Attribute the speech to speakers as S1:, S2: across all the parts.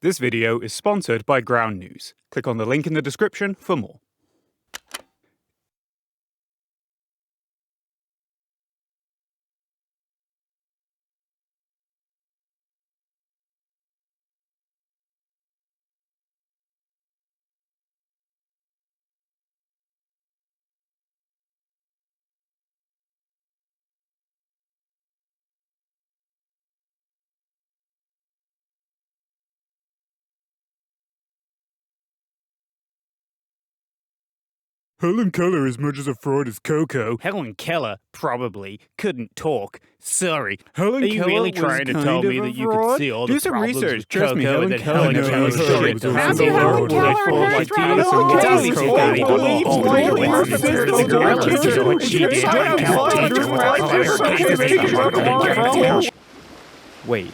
S1: This video is sponsored by Ground News. Click on the link in the description for more. Helen Keller as much as a fraud as Coco.
S2: Helen Keller probably couldn't talk. Sorry.
S1: Helen
S2: Are you
S1: Keller
S2: really
S1: was
S2: trying to
S1: kind
S2: tell
S1: of
S2: me
S1: a
S2: that you could
S1: fraud?
S2: see all
S1: Do
S2: the
S1: some
S2: problems
S1: research.
S2: with
S1: Trust me,
S2: Coco
S1: Helen
S2: and then
S1: Keller
S2: Helen
S1: knows
S2: Keller
S1: her
S2: showed
S1: shit.
S2: it to
S1: How's
S2: the
S1: Helen
S2: world
S1: Keller
S2: like
S1: has
S2: full
S1: tried
S2: details
S1: to
S2: and
S1: tell
S2: tells
S1: you
S2: us
S1: all
S2: about
S1: the
S2: it
S1: beliefs
S2: all
S1: why
S2: the
S1: you
S2: way
S1: are
S2: to
S1: sister
S2: the
S1: of the
S2: girl
S1: teacher.
S2: to what she did.
S1: Wait,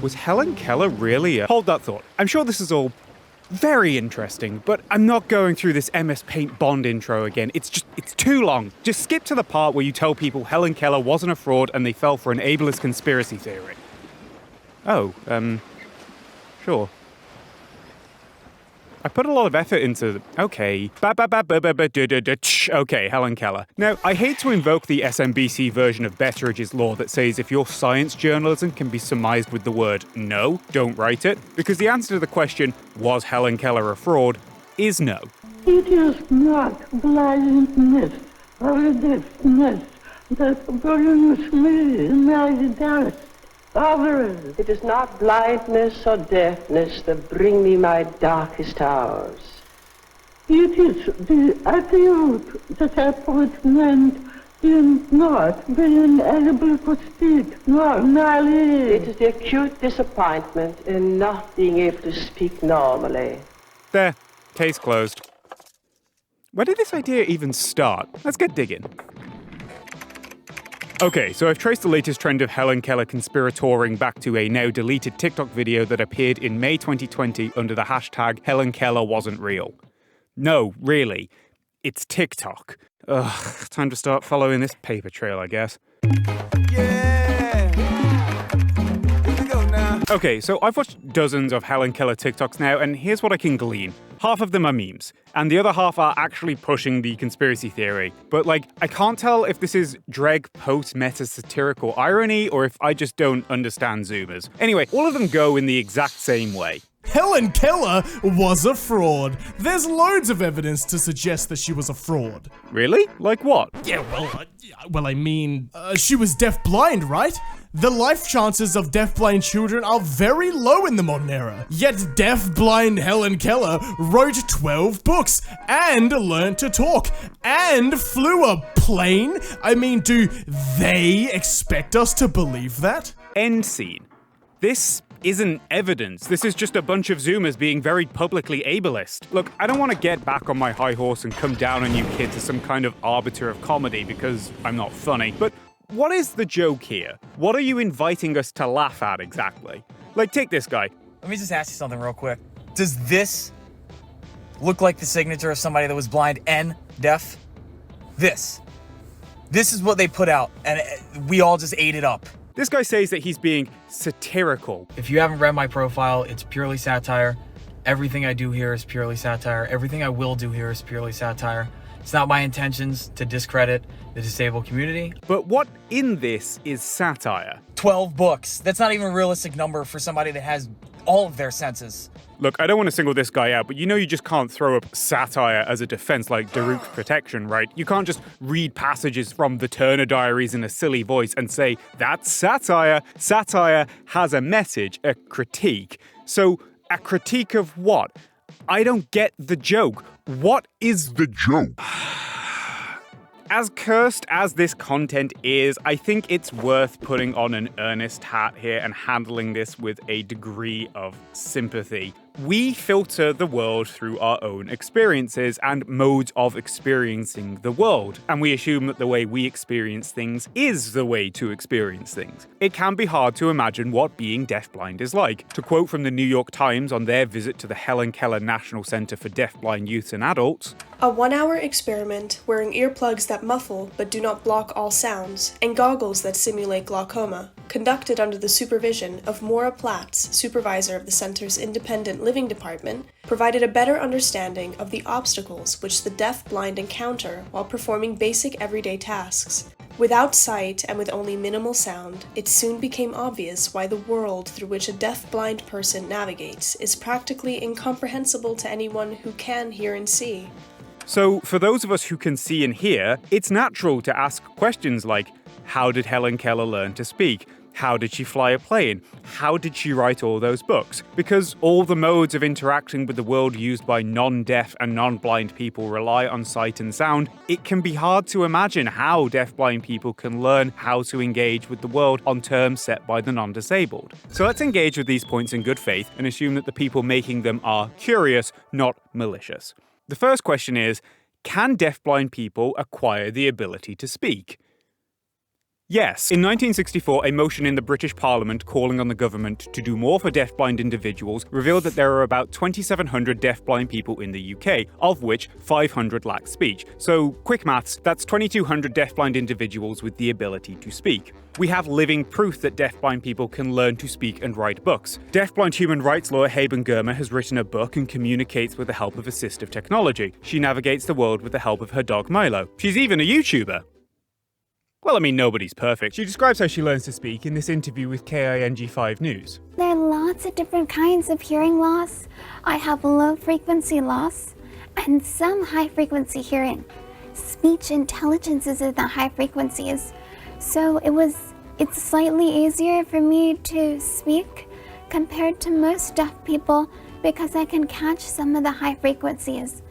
S1: was Helen Keller really a... Hold that thought. I'm sure this is all very interesting, but I'm not going through this MS Paint Bond intro again. It's too long. Just skip to the part where you tell people Helen Keller wasn't a fraud and they fell for an ableist conspiracy theory. Oh, sure. I put a lot of effort into... Okay. Okay, Helen Keller. Now, I hate to invoke the SMBC version of Betteridge's law that says if your science journalism can be surmised with the word no, don't write it, because the answer to the question, was Helen Keller a fraud, is no.
S3: It is not blindness or deafness that brings me my dearest. It is not blindness or deafness that bring me my darkest hours. It is the acute disappointment in not being able to speak normally. It is the acute disappointment in not being able to speak normally.
S1: There. Case closed. Where did this idea even start? Let's get digging. Okay, so I've traced the latest trend of Helen Keller conspiratoring back to a now deleted TikTok video that appeared in May 2020 under the hashtag Helen Keller wasn't real. No, really. It's TikTok. Ugh, time to start following this paper trail, I guess. Okay, so I've watched dozens of Helen Keller TikToks now, and here's what I can glean. Half of them are memes, and the other half are actually pushing the conspiracy theory. But, I can't tell if this is Dreg post-meta satirical irony, or if I just don't understand Zoomers. Anyway, all of them go in the exact same way.
S4: Helen Keller was a fraud. There's loads of evidence to suggest that she was a fraud.
S1: Really? Like what?
S4: Yeah, she was deaf-blind, right? The life chances of deaf-blind children are very low in the modern era. Yet deaf-blind Helen Keller wrote 12 books and learned to talk and flew a plane. I mean, do they expect us to believe that?
S1: End scene. This isn't evidence. This is just a bunch of Zoomers being very publicly ableist. Look, I don't want to get back on my high horse and come down on you kids as some kind of arbiter of comedy because I'm not funny, but what is the joke here? What are you inviting us to laugh at exactly? Take this guy.
S5: Let me just ask you something real quick. Does this look like the signature of somebody that was blind and deaf? This is what they put out, and we all just ate it up.
S1: This guy says that he's being satirical.
S5: If you haven't read my profile, it's purely satire. Everything I do here is purely satire. Everything I will do here is purely satire. It's not my intentions to discredit the disabled community.
S1: But what in this is satire?
S5: 12 books. That's not even a realistic number for somebody that has all of their senses.
S1: Look, I don't want to single this guy out, but you just can't throw up satire as a defense like Daruk's protection, right? You can't just read passages from the Turner Diaries in a silly voice and say, that's satire. Satire has a message, a critique. So, a critique of what? I don't get the joke. What is the joke? As cursed as this content is, I think it's worth putting on an earnest hat here and handling this with a degree of sympathy. We filter the world through our own experiences and modes of experiencing the world, and we assume that the way we experience things is the way to experience things. It can be hard to imagine what being deafblind is like. To quote from the New York Times on their visit to the Helen Keller National Center for Deafblind Youths and Adults,
S6: a 1-hour experiment wearing earplugs that muffle but do not block all sounds, and goggles that simulate glaucoma, conducted under the supervision of Maura Platts, supervisor of the center's independent living department, provided a better understanding of the obstacles which the deaf-blind encounter while performing basic everyday tasks. Without sight and with only minimal sound, it soon became obvious why the world through which a deaf-blind person navigates is practically incomprehensible to anyone who can hear and see.
S1: So, for those of us who can see and hear, it's natural to ask questions like, how did Helen Keller learn to speak? How did she fly a plane? How did she write all those books? Because all the modes of interacting with the world used by non-deaf and non-blind people rely on sight and sound, it can be hard to imagine how deaf-blind people can learn how to engage with the world on terms set by the non-disabled. So let's engage with these points in good faith and assume that the people making them are curious, not malicious. The first question is, can deaf-blind people acquire the ability to speak? Yes. In 1964, a motion in the British Parliament calling on the government to do more for deaf-blind individuals revealed that there are about 2,700 deaf-blind people in the UK, of which 500 lack speech. So, quick maths, that's 2,200 deaf-blind individuals with the ability to speak. We have living proof that deaf-blind people can learn to speak and write books. Deaf-blind human rights lawyer Haben Girma has written a book and communicates with the help of assistive technology. She navigates the world with the help of her dog Milo. She's even a YouTuber. Well, I mean, nobody's perfect. She describes how she learns to speak in this interview with KING5 News.
S7: There are lots of different kinds of hearing loss. I have low frequency loss and some high frequency hearing. Speech intelligence is in the high frequencies. So it's slightly easier for me to speak compared to most deaf people because I can catch some of the high frequencies.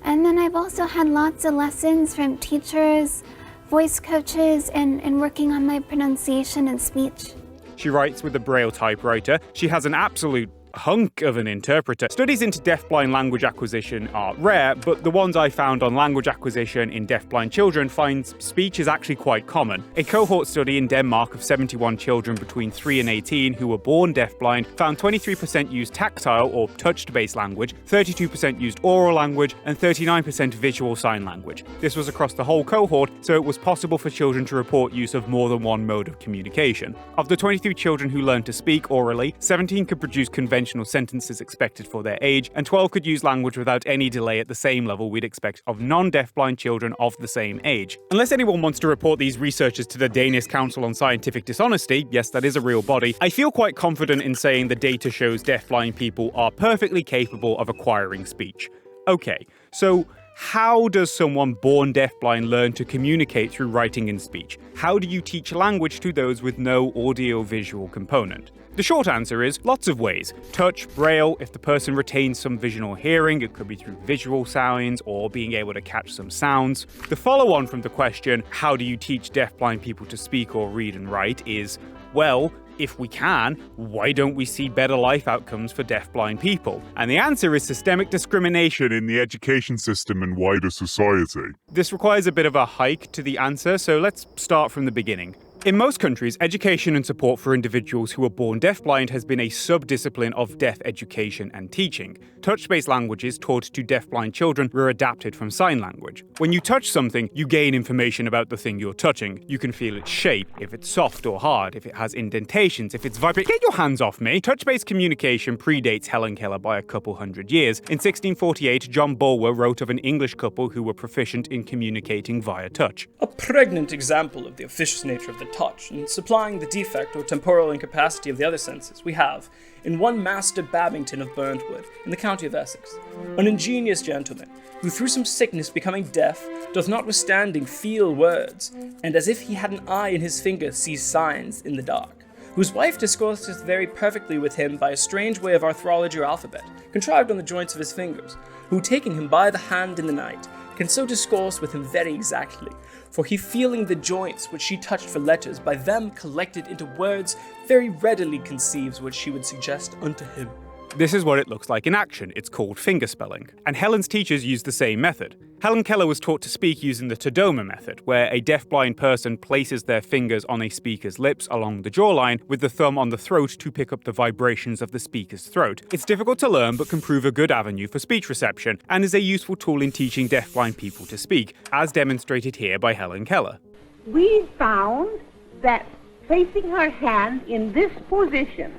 S7: And then I've also had lots of lessons from teachers, voice coaches, and working on my pronunciation and speech.
S1: She writes with a Braille typewriter. She has an absolute hunk of an interpreter. Studies into deaf-blind language acquisition are rare, but the ones I found on language acquisition in deaf-blind children finds speech is actually quite common. A cohort study in Denmark of 71 children between 3 and 18 who were born deaf-blind found 23% used tactile or touch-based language, 32% used oral language, and 39% visual sign language. This was across the whole cohort, so it was possible for children to report use of more than one mode of communication. Of the 23 children who learned to speak orally, 17 could produce conventional sentences expected for their age, and 12 could use language without any delay at the same level we'd expect of non-deaf-blind children of the same age. Unless anyone wants to report these researchers to the Danish Council on Scientific Dishonesty, yes, that is a real body, I feel quite confident in saying the data shows deaf-blind people are perfectly capable of acquiring speech. Okay, so how does someone born deafblind learn to communicate through writing and speech? How do you teach language to those with no audio-visual component? The short answer is lots of ways. Touch, braille, if the person retains some vision or hearing, it could be through visual signs or being able to catch some sounds. The follow-on from the question, how do you teach deafblind people to speak or read and write, is, well, if we can, why don't we see better life outcomes for deafblind people? And the answer is systemic discrimination in the education system and wider society. This requires a bit of a hike to the answer, so let's start from the beginning. In most countries, education and support for individuals who are born deafblind has been a sub-discipline of deaf education and teaching. Touch-based languages taught to deafblind children were adapted from sign language. When you touch something, you gain information about the thing you're touching. You can feel its shape, if it's soft or hard, if it has indentations, if it's vibrant. Get your hands off me! Touch-based communication predates Helen Keller by a couple hundred years. In 1648, John Bulwer wrote of an English couple who were proficient in communicating via touch.
S8: A pregnant example of the officious nature of the touch and supplying the defect or temporal incapacity of the other senses we have in one Master Babington of Burntwood in the county of Essex, an ingenious gentleman who through some sickness becoming deaf doth notwithstanding feel words, and as if he had an eye in his finger sees signs in the dark, whose wife discourseth very perfectly with him by a strange way of arthrology or alphabet, contrived on the joints of his fingers, who taking him by the hand in the night, can so discourse with him very exactly, for he feeling the joints which she touched for letters, by them collected into words, very readily conceives what she would suggest unto him.
S1: This is what it looks like in action. It's called fingerspelling. And Helen's teachers used the same method. Helen Keller was taught to speak using the Tadoma method, where a deafblind person places their fingers on a speaker's lips along the jawline with the thumb on the throat to pick up the vibrations of the speaker's throat. It's difficult to learn but can prove a good avenue for speech reception and is a useful tool in teaching deafblind people to speak, as demonstrated here by Helen Keller.
S3: We found that placing her hand in this position,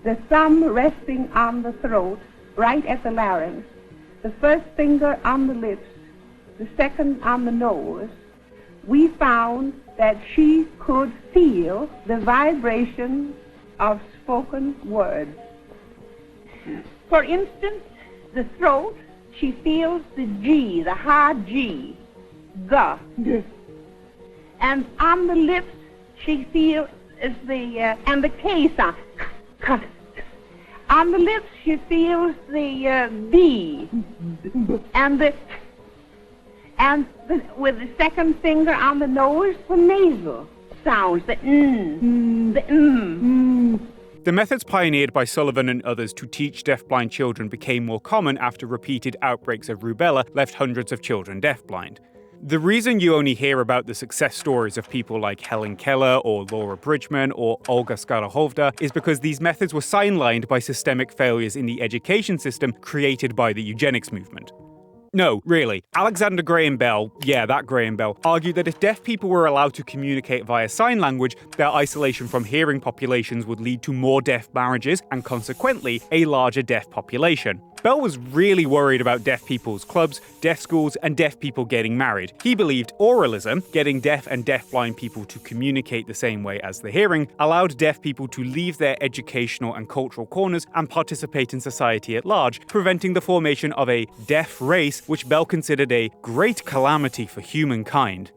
S3: the thumb resting on the throat, right at the larynx, the first finger on the lips, the second on the nose, we found that she could feel the vibration of spoken words. For instance, the throat, she feels the G, the hard G, the. And on the lips, she feels and the K sound. On the lips, she feels the B, with the second finger on the nose, the nasal sounds, the
S1: The methods pioneered by Sullivan and others to teach deafblind children became more common after repeated outbreaks of rubella left hundreds of children deafblind. The reason you only hear about the success stories of people like Helen Keller or Laura Bridgman or Olga Skorohovda is because these methods were sidelined by systemic failures in the education system created by the eugenics movement. No, really. Alexander Graham Bell, yeah, that Graham Bell, argued that if deaf people were allowed to communicate via sign language, their isolation from hearing populations would lead to more deaf marriages and consequently a larger deaf population. Bell was really worried about deaf people's clubs, deaf schools, and deaf people getting married. He believed oralism, getting deaf and deafblind people to communicate the same way as the hearing, allowed deaf people to leave their educational and cultural corners and participate in society at large, preventing the formation of a deaf race, which Bell considered a great calamity for humankind.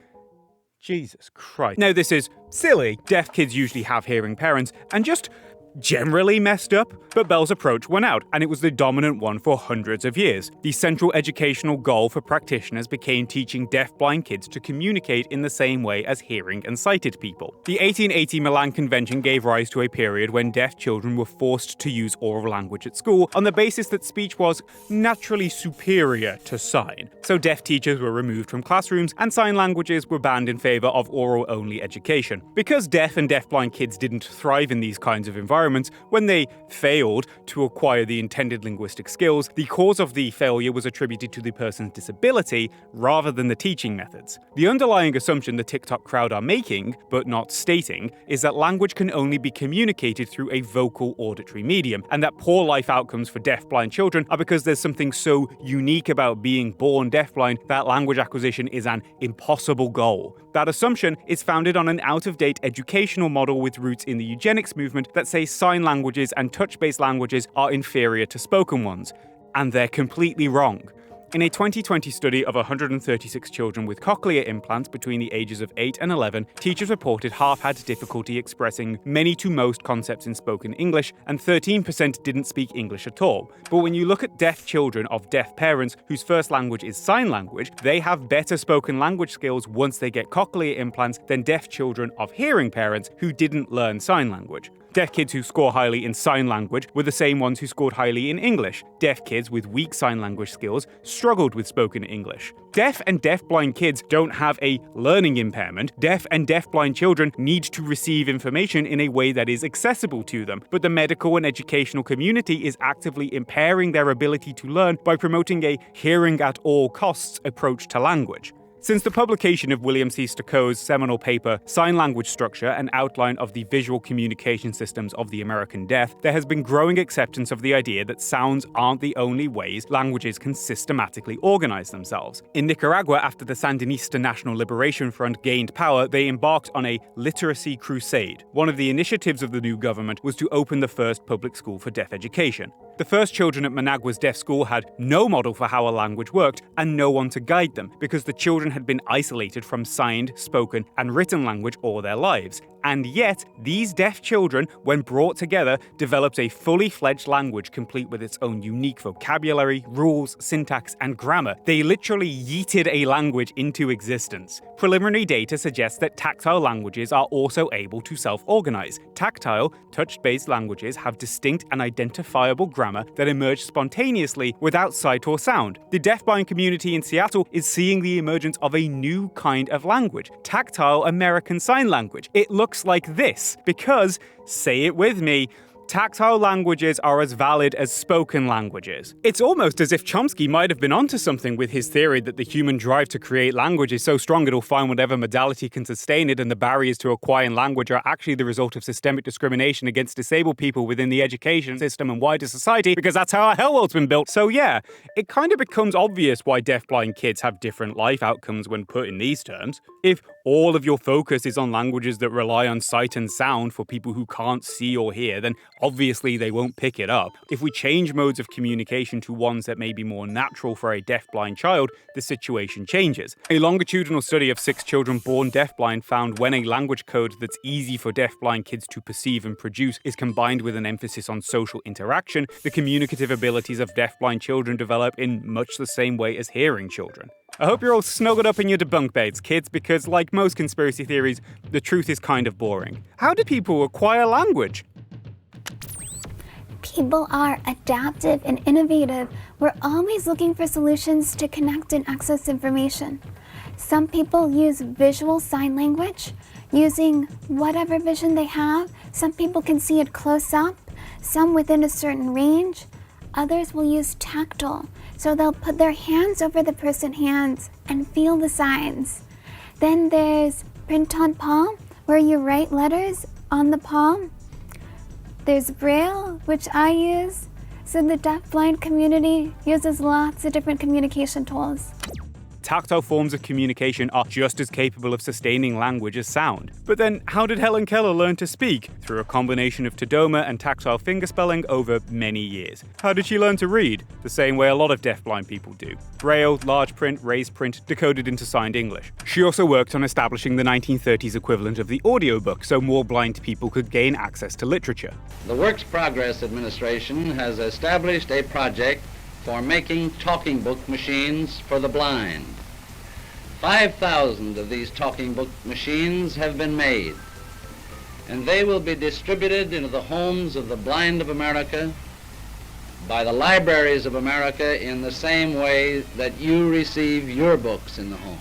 S1: Jesus Christ. Now, this is silly. Deaf kids usually have hearing parents, and just generally messed up, but Bell's approach won out, and it was the dominant one for hundreds of years. The central educational goal for practitioners became teaching deaf-blind kids to communicate in the same way as hearing and sighted people. The 1880 Milan Convention gave rise to a period when deaf children were forced to use oral language at school on the basis that speech was naturally superior to sign. So deaf teachers were removed from classrooms, and sign languages were banned in favor of oral-only education. Because deaf and deaf-blind kids didn't thrive in these kinds of environments, when they failed to acquire the intended linguistic skills, the cause of the failure was attributed to the person's disability rather than the teaching methods. The underlying assumption the TikTok crowd are making, but not stating, is that language can only be communicated through a vocal auditory medium, and that poor life outcomes for deaf-blind children are because there's something so unique about being born deaf-blind that language acquisition is an impossible goal. That assumption is founded on an out-of-date educational model with roots in the eugenics movement that says sign languages and touch-based languages are inferior to spoken ones. And they're completely wrong. In a 2020 study of 136 children with cochlear implants between the ages of 8 and 11, teachers reported half had difficulty expressing many to most concepts in spoken English, and 13% didn't speak English at all. But when you look at deaf children of deaf parents whose first language is sign language, they have better spoken language skills once they get cochlear implants than deaf children of hearing parents who didn't learn sign language. Deaf kids who score highly in sign language were the same ones who scored highly in English. Deaf kids with weak sign language skills struggled with spoken English. Deaf and deafblind kids don't have a learning impairment. Deaf and deafblind children need to receive information in a way that is accessible to them, but the medical and educational community is actively impairing their ability to learn by promoting a hearing at all costs approach to language. Since the publication of William C. Stokoe's seminal paper, Sign Language Structure, an outline of the visual communication systems of the American deaf, there has been growing acceptance of the idea that sounds aren't the only ways languages can systematically organize themselves. In Nicaragua, after the Sandinista National Liberation Front gained power, they embarked on a literacy crusade. One of the initiatives of the new government was to open the first public school for deaf education. The first children at Managua's deaf school had no model for how a language worked and no one to guide them, because the children had been isolated from signed, spoken, and written language all their lives. And yet, these deaf children, when brought together, developed a fully fledged language complete with its own unique vocabulary, rules, syntax, and grammar. They literally yeeted a language into existence. Preliminary data suggests that tactile languages are also able to self-organize. Tactile, touch-based languages have distinct and identifiable grammar that emerge spontaneously without sight or sound. The deafblind community in Seattle is seeing the emergence of a new kind of language, tactile American Sign Language. It looks like this, because, say it with me, Tactile languages are as valid as spoken languages. It's almost as if Chomsky might have been onto something with his theory that the human drive to create language is so strong it'll find whatever modality can sustain it, and the barriers to acquiring language are actually the result of systemic discrimination against disabled people within the education system and wider society, because that's how our hell world's been built. So yeah, it kind of becomes obvious why deafblind kids have different life outcomes when put in these terms. If all of your focus is on languages that rely on sight and sound for people who can't see or hear, then obviously they won't pick it up. If we change modes of communication to ones that may be more natural for a deafblind child, the situation changes. A longitudinal study of 6 children born deafblind found when a language code that's easy for deafblind kids to perceive and produce is combined with an emphasis on social interaction, the communicative abilities of deafblind children develop in much the same way as hearing children. I hope you're all snuggled up in your debunk beds, kids, because like most conspiracy theories, the truth is kind of boring. How do people acquire language?
S7: People are adaptive and innovative. We're always looking for solutions to connect and access information. Some people use visual sign language, using whatever vision they have. Some people can see it close up, some within a certain range. Others will use tactile, so they'll put their hands over the person's hands and feel the signs. Then there's print on palm, where you write letters on the palm. There's Braille, which I use. So the deafblind community uses lots of different communication tools.
S1: Tactile forms of communication are just as capable of sustaining language as sound. But then, how did Helen Keller learn to speak? Through a combination of Tadoma and tactile fingerspelling over many years. How did she learn to read? The same way a lot of deafblind people do. Braille, large print, raised print, decoded into signed English. She also worked on establishing the 1930s equivalent of the audiobook, so more blind people could gain access to literature.
S9: The Works Progress Administration has established a project for making talking book machines for the blind. 5,000 of these talking book machines have been made, and they will be distributed into the homes of the blind of America by the libraries of America in the same way that you receive your books in the home.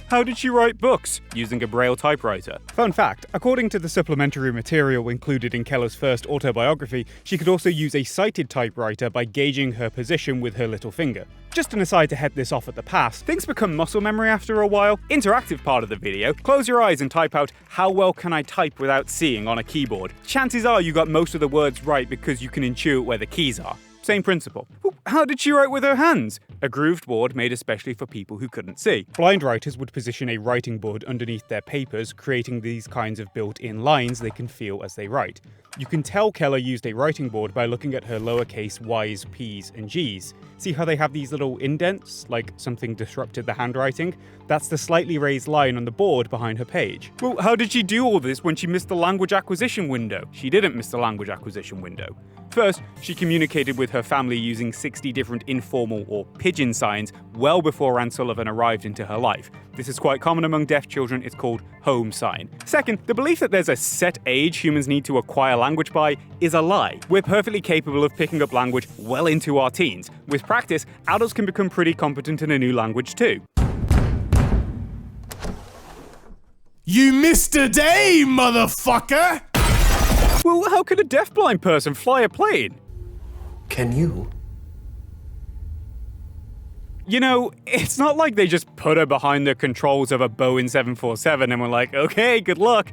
S1: How did she write books? Using a Braille typewriter. Fun fact, according to the supplementary material included in Keller's first autobiography, she could also use a sighted typewriter by gauging her position with her little finger. Just an aside to head this off at the pass, things become muscle memory after a while. Interactive part of the video, close your eyes and type out how well can I type without seeing on a keyboard. Chances are you got most of the words right because you can intuit where the keys are. Same principle. How did she write with her hands? A grooved board made especially for people who couldn't see. Blind writers would position a writing board underneath their papers, creating these kinds of built-in lines they can feel as they write. You can tell Keller used a writing board by looking at her lowercase y's, p's, and g's. See how they have these little indents, like something disrupted the handwriting? That's the slightly raised line on the board behind her page. Well, how did she do all this when she missed the language acquisition window? She didn't miss the language acquisition window. First, she communicated with her family using 60 different informal or pidgin signs well before Anne Sullivan arrived into her life. This is quite common among deaf children, it's called home sign. Second, the belief that there's a set age humans need to acquire language by is a lie. We're perfectly capable of picking up language well into our teens. With practice, adults can become pretty competent in a new language too.
S4: You missed a day, motherfucker!
S1: Well, how could a deafblind person fly a plane?
S10: Can you?
S1: You know, it's not like they just put her behind the controls of a Boeing 747 and were like, okay, good luck.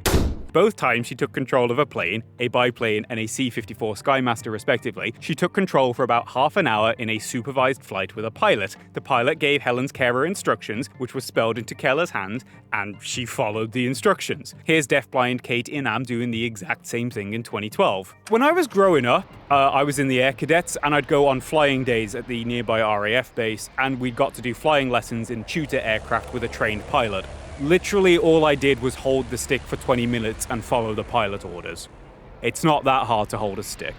S1: Both times she took control of a plane, a biplane, and a C-54 Skymaster respectively. She took control for about half an hour in a supervised flight with a pilot. The pilot gave Helen's carer instructions, which were spelled into Keller's hand, and she followed the instructions. Here's deafblind Kate Inam doing the exact same thing in 2012. When I was growing up, I was in the Air Cadets, and I'd go on flying days at the nearby RAF base, and we got to do flying lessons in tutor aircraft with a trained pilot. Literally all I did was hold the stick for 20 minutes and follow the pilot orders. It's not that hard to hold a stick.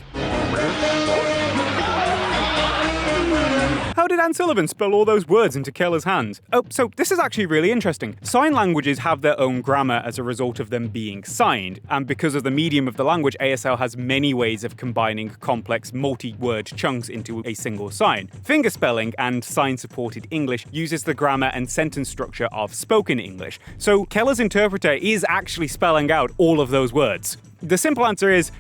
S1: How did Anne Sullivan spell all those words into Keller's hands? Oh, so this is actually really interesting. Sign languages have their own grammar as a result of them being signed, and because of the medium of the language, ASL has many ways of combining complex multi-word chunks into a single sign. Fingerspelling and sign-supported English uses the grammar and sentence structure of spoken English, so Keller's interpreter is actually spelling out all of those words. The simple answer is,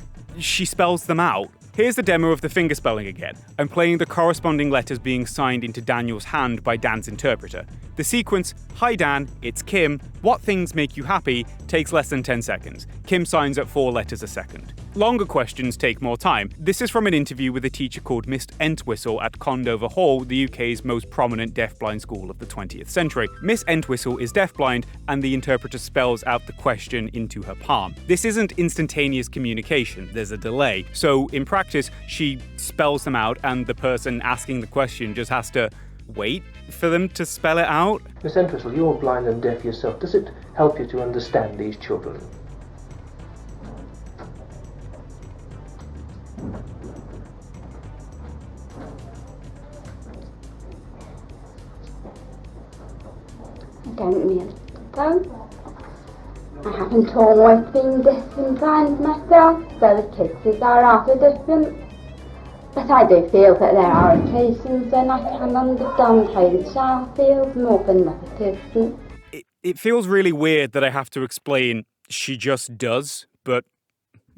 S1: she spells them out. Here's the demo of the fingerspelling again. I'm playing the corresponding letters being signed into Daniel's hand by Dan's interpreter. The sequence, "Hi Dan, it's Kim. What things make you happy?" takes less than 10 seconds. Kim signs at 4 letters a second. Longer questions take more time. This is from an interview with a teacher called Miss Entwistle at Condover Hall, the UK's most prominent deafblind school of the 20th century. Miss Entwistle is deafblind, and the interpreter spells out the question into her palm. This isn't instantaneous communication, there's a delay. So in practice, she spells them out, and the person asking the question just has to wait for them to spell it out.
S11: Miss Entwistle, you're blind and deaf yourself. Does it help you to understand these children?
S12: I don't really so. I haven't always been deaf and blind myself, so the kids are rather different. But I do feel that there are occasions when I can understand how the child feels more than the person.
S1: It feels really weird that I have to explain she just does, but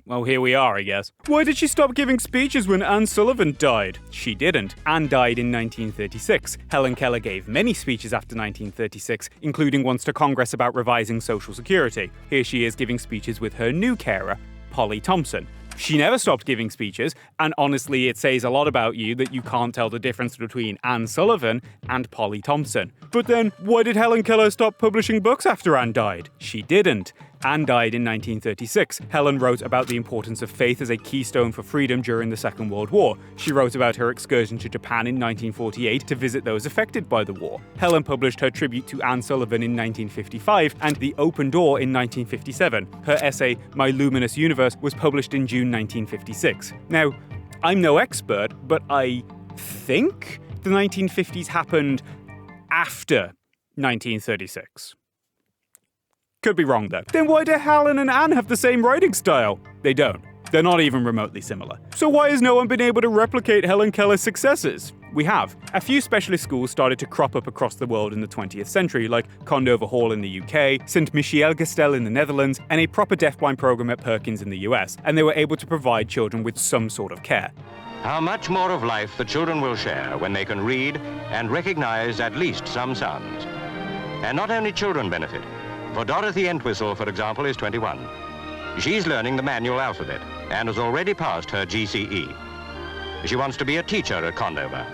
S1: well, here we are, I guess. Why did she stop giving speeches when Anne Sullivan died? She didn't. Anne died in 1936. Helen Keller gave many speeches after 1936, including ones to Congress about revising Social Security. Here she is giving speeches with her new carer, Polly Thompson. She never stopped giving speeches, and honestly, it says a lot about you that you can't tell the difference between Anne Sullivan and Polly Thompson. But then, why did Helen Keller stop publishing books after Anne died? She didn't. Anne died in 1936. Helen wrote about the importance of faith as a keystone for freedom during the Second World War. She wrote about her excursion to Japan in 1948 to visit those affected by the war. Helen published her tribute to Anne Sullivan in 1955 and The Open Door in 1957. Her essay, My Luminous Universe, was published in June 1956. Now, I'm no expert, but I think the 1950s happened after 1936. Could be wrong though. Then why do Helen and Anne have the same writing style? They don't. They're not even remotely similar. So why has no one been able to replicate Helen Keller's successes? We have. A few specialist schools started to crop up across the world in the 20th century, like Condover Hall in the UK, St. Michielgestel in the Netherlands, and a proper deafblind program at Perkins in the US, and they were able to provide children with some sort of care.
S13: How much more of life the children will share when they can read and recognize at least some sounds. And not only children benefit. For Dorothy Entwistle, for example, is 21. She's learning the manual alphabet and has already passed her GCE. She wants to be a teacher at Condover.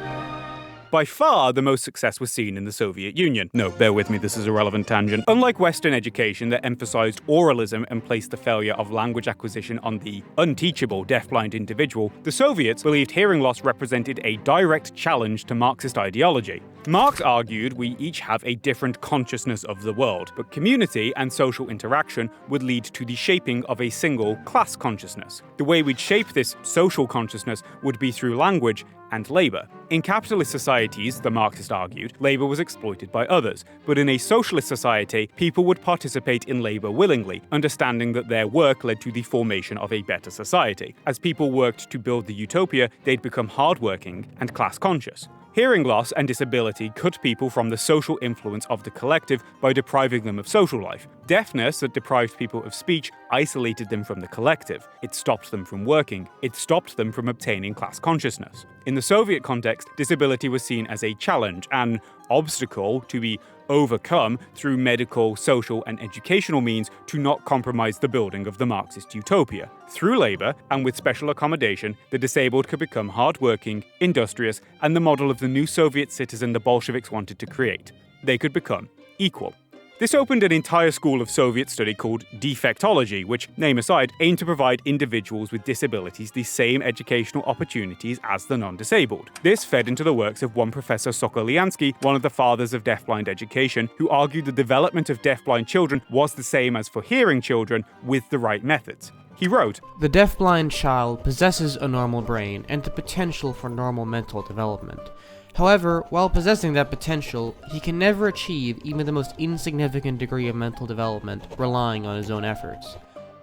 S1: By far, the most success was seen in the Soviet Union. No, bear with me, this is a relevant tangent. Unlike Western education that emphasized oralism and placed the failure of language acquisition on the unteachable deafblind individual, the Soviets believed hearing loss represented a direct challenge to Marxist ideology. Marx argued we each have a different consciousness of the world, but community and social interaction would lead to the shaping of a single class consciousness. The way we'd shape this social consciousness would be through language and labour. In capitalist societies, the Marxist argued, labour was exploited by others, but in a socialist society, people would participate in labour willingly, understanding that their work led to the formation of a better society. As people worked to build the utopia, they'd become hardworking and class-conscious. Hearing loss and disability cut people from the social influence of the collective by depriving them of social life. Deafness that deprived people of speech isolated them from the collective. It stopped them from working. It stopped them from obtaining class consciousness. In the Soviet context, disability was seen as a challenge, an obstacle to be overcome through medical, social, and educational means to not compromise the building of the Marxist utopia. Through labour, and with special accommodation, the disabled could become hardworking, industrious, and the model of the new Soviet citizen the Bolsheviks wanted to create. They could become equal. This opened an entire school of Soviet study called Defectology, which, name aside, aimed to provide individuals with disabilities the same educational opportunities as the non-disabled. This fed into the works of one Professor Sokolyansky, one of the fathers of deafblind education, who argued the development of deafblind children was the same as for hearing children with the right methods. He wrote,
S14: "The deafblind child possesses a normal brain and the potential for normal mental development. However, while possessing that potential, he can never achieve even the most insignificant degree of mental development relying on his own efforts.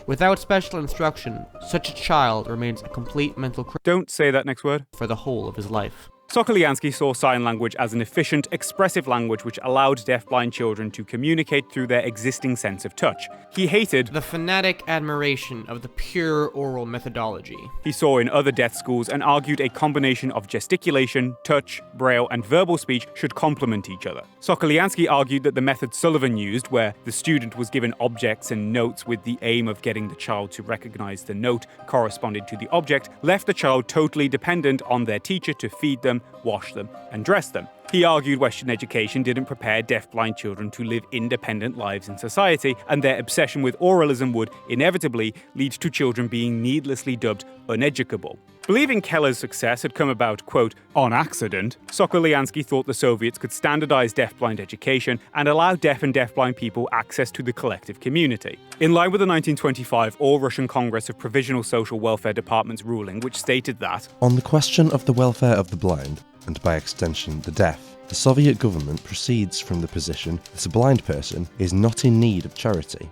S14: Without special instruction, such a child remains a complete mental
S1: Don't say that next word.
S14: For the whole of his life."
S1: Sokolyansky saw sign language as an efficient, expressive language which allowed deafblind children to communicate through their existing sense of touch. He hated
S14: the fanatic admiration of the pure oral methodology
S1: he saw in other deaf schools and argued a combination of gesticulation, touch, braille, and verbal speech should complement each other. Sokolyansky argued that the method Sullivan used, where the student was given objects and notes with the aim of getting the child to recognize the note corresponding to the object, left the child totally dependent on their teacher to feed them, wash them, and dress them. He argued Western education didn't prepare deafblind children to live independent lives in society, and their obsession with oralism would inevitably lead to children being needlessly dubbed uneducable. Believing Keller's success had come about, quote, on accident, Sokolyansky thought the Soviets could standardize deafblind education and allow deaf and deafblind people access to the collective community. In line with the 1925 All-Russian Congress of Provisional Social Welfare Departments ruling, which stated that,
S15: on the question of the welfare of the blind, and by extension the deaf, the Soviet government proceeds from the position that a blind person is not in need of charity.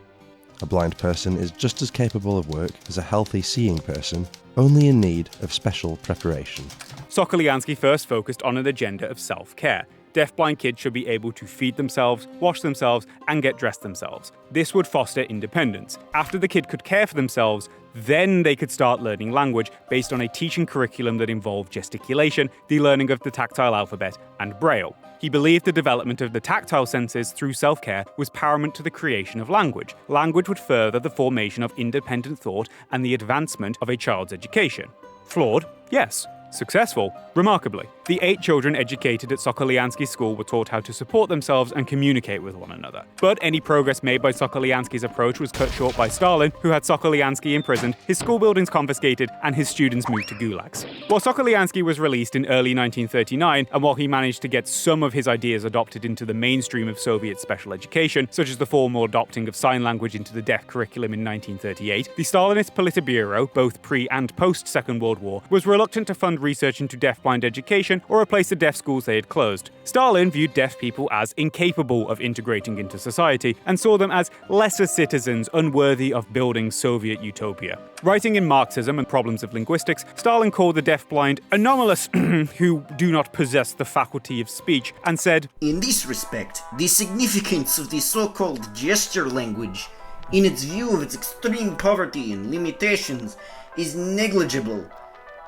S15: A blind person is just as capable of work as a healthy seeing person, only in need of special preparation.
S1: Sokolyansky first focused on an agenda of self-care. Deafblind kids should be able to feed themselves, wash themselves, and get dressed themselves. This would foster independence. After the kid could care for themselves, then they could start learning language based on a teaching curriculum that involved gesticulation, the learning of the tactile alphabet, and braille. He believed the development of the tactile senses through self-care was paramount to the creation of language. Language would further the formation of independent thought and the advancement of a child's education. Flawed? Yes. Successful? Remarkably. The 8 children educated at Sokolyansky's school were taught how to support themselves and communicate with one another. But any progress made by Sokolyansky's approach was cut short by Stalin, who had Sokolyansky imprisoned, his school buildings confiscated, and his students moved to gulags. While Sokolyansky was released in early 1939, and while he managed to get some of his ideas adopted into the mainstream of Soviet special education, such as the formal adopting of sign language into the deaf curriculum in 1938, the Stalinist Politburo, both pre- and post-Second World War, was reluctant to fund research into deafblind education or replace the deaf schools they had closed. Stalin viewed deaf people as incapable of integrating into society and saw them as lesser citizens unworthy of building Soviet utopia. Writing in Marxism and Problems of Linguistics, Stalin called the deafblind anomalous who do not possess the faculty of speech and said,
S16: in this respect, the significance of the so-called gesture language, in its view of its extreme poverty and limitations, is negligible.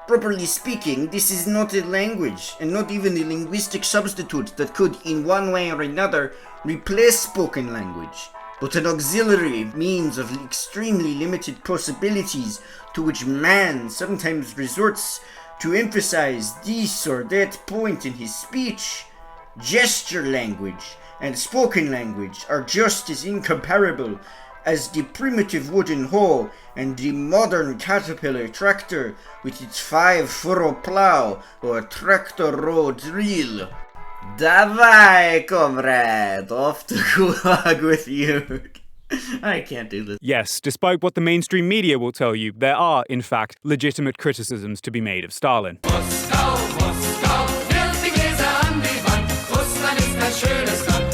S16: Properly speaking, this is not a language, and not even a linguistic substitute that could, in one way or another, replace spoken language, but an auxiliary means of extremely limited possibilities to which man sometimes resorts to emphasize this or that point in his speech. Gesture language and spoken language are just as incomparable as the primitive wooden hoe and the modern caterpillar tractor with its 5-furrow plow or tractor row drill. Davai, comrade, off to gulag with you. I can't do this.
S1: Yes, despite what the mainstream media will tell you, there are, in fact, legitimate criticisms to be made of Stalin.
S17: Moskau, Moskau, wirft die Gläser an die Wand. Russland ist ein schönes Land.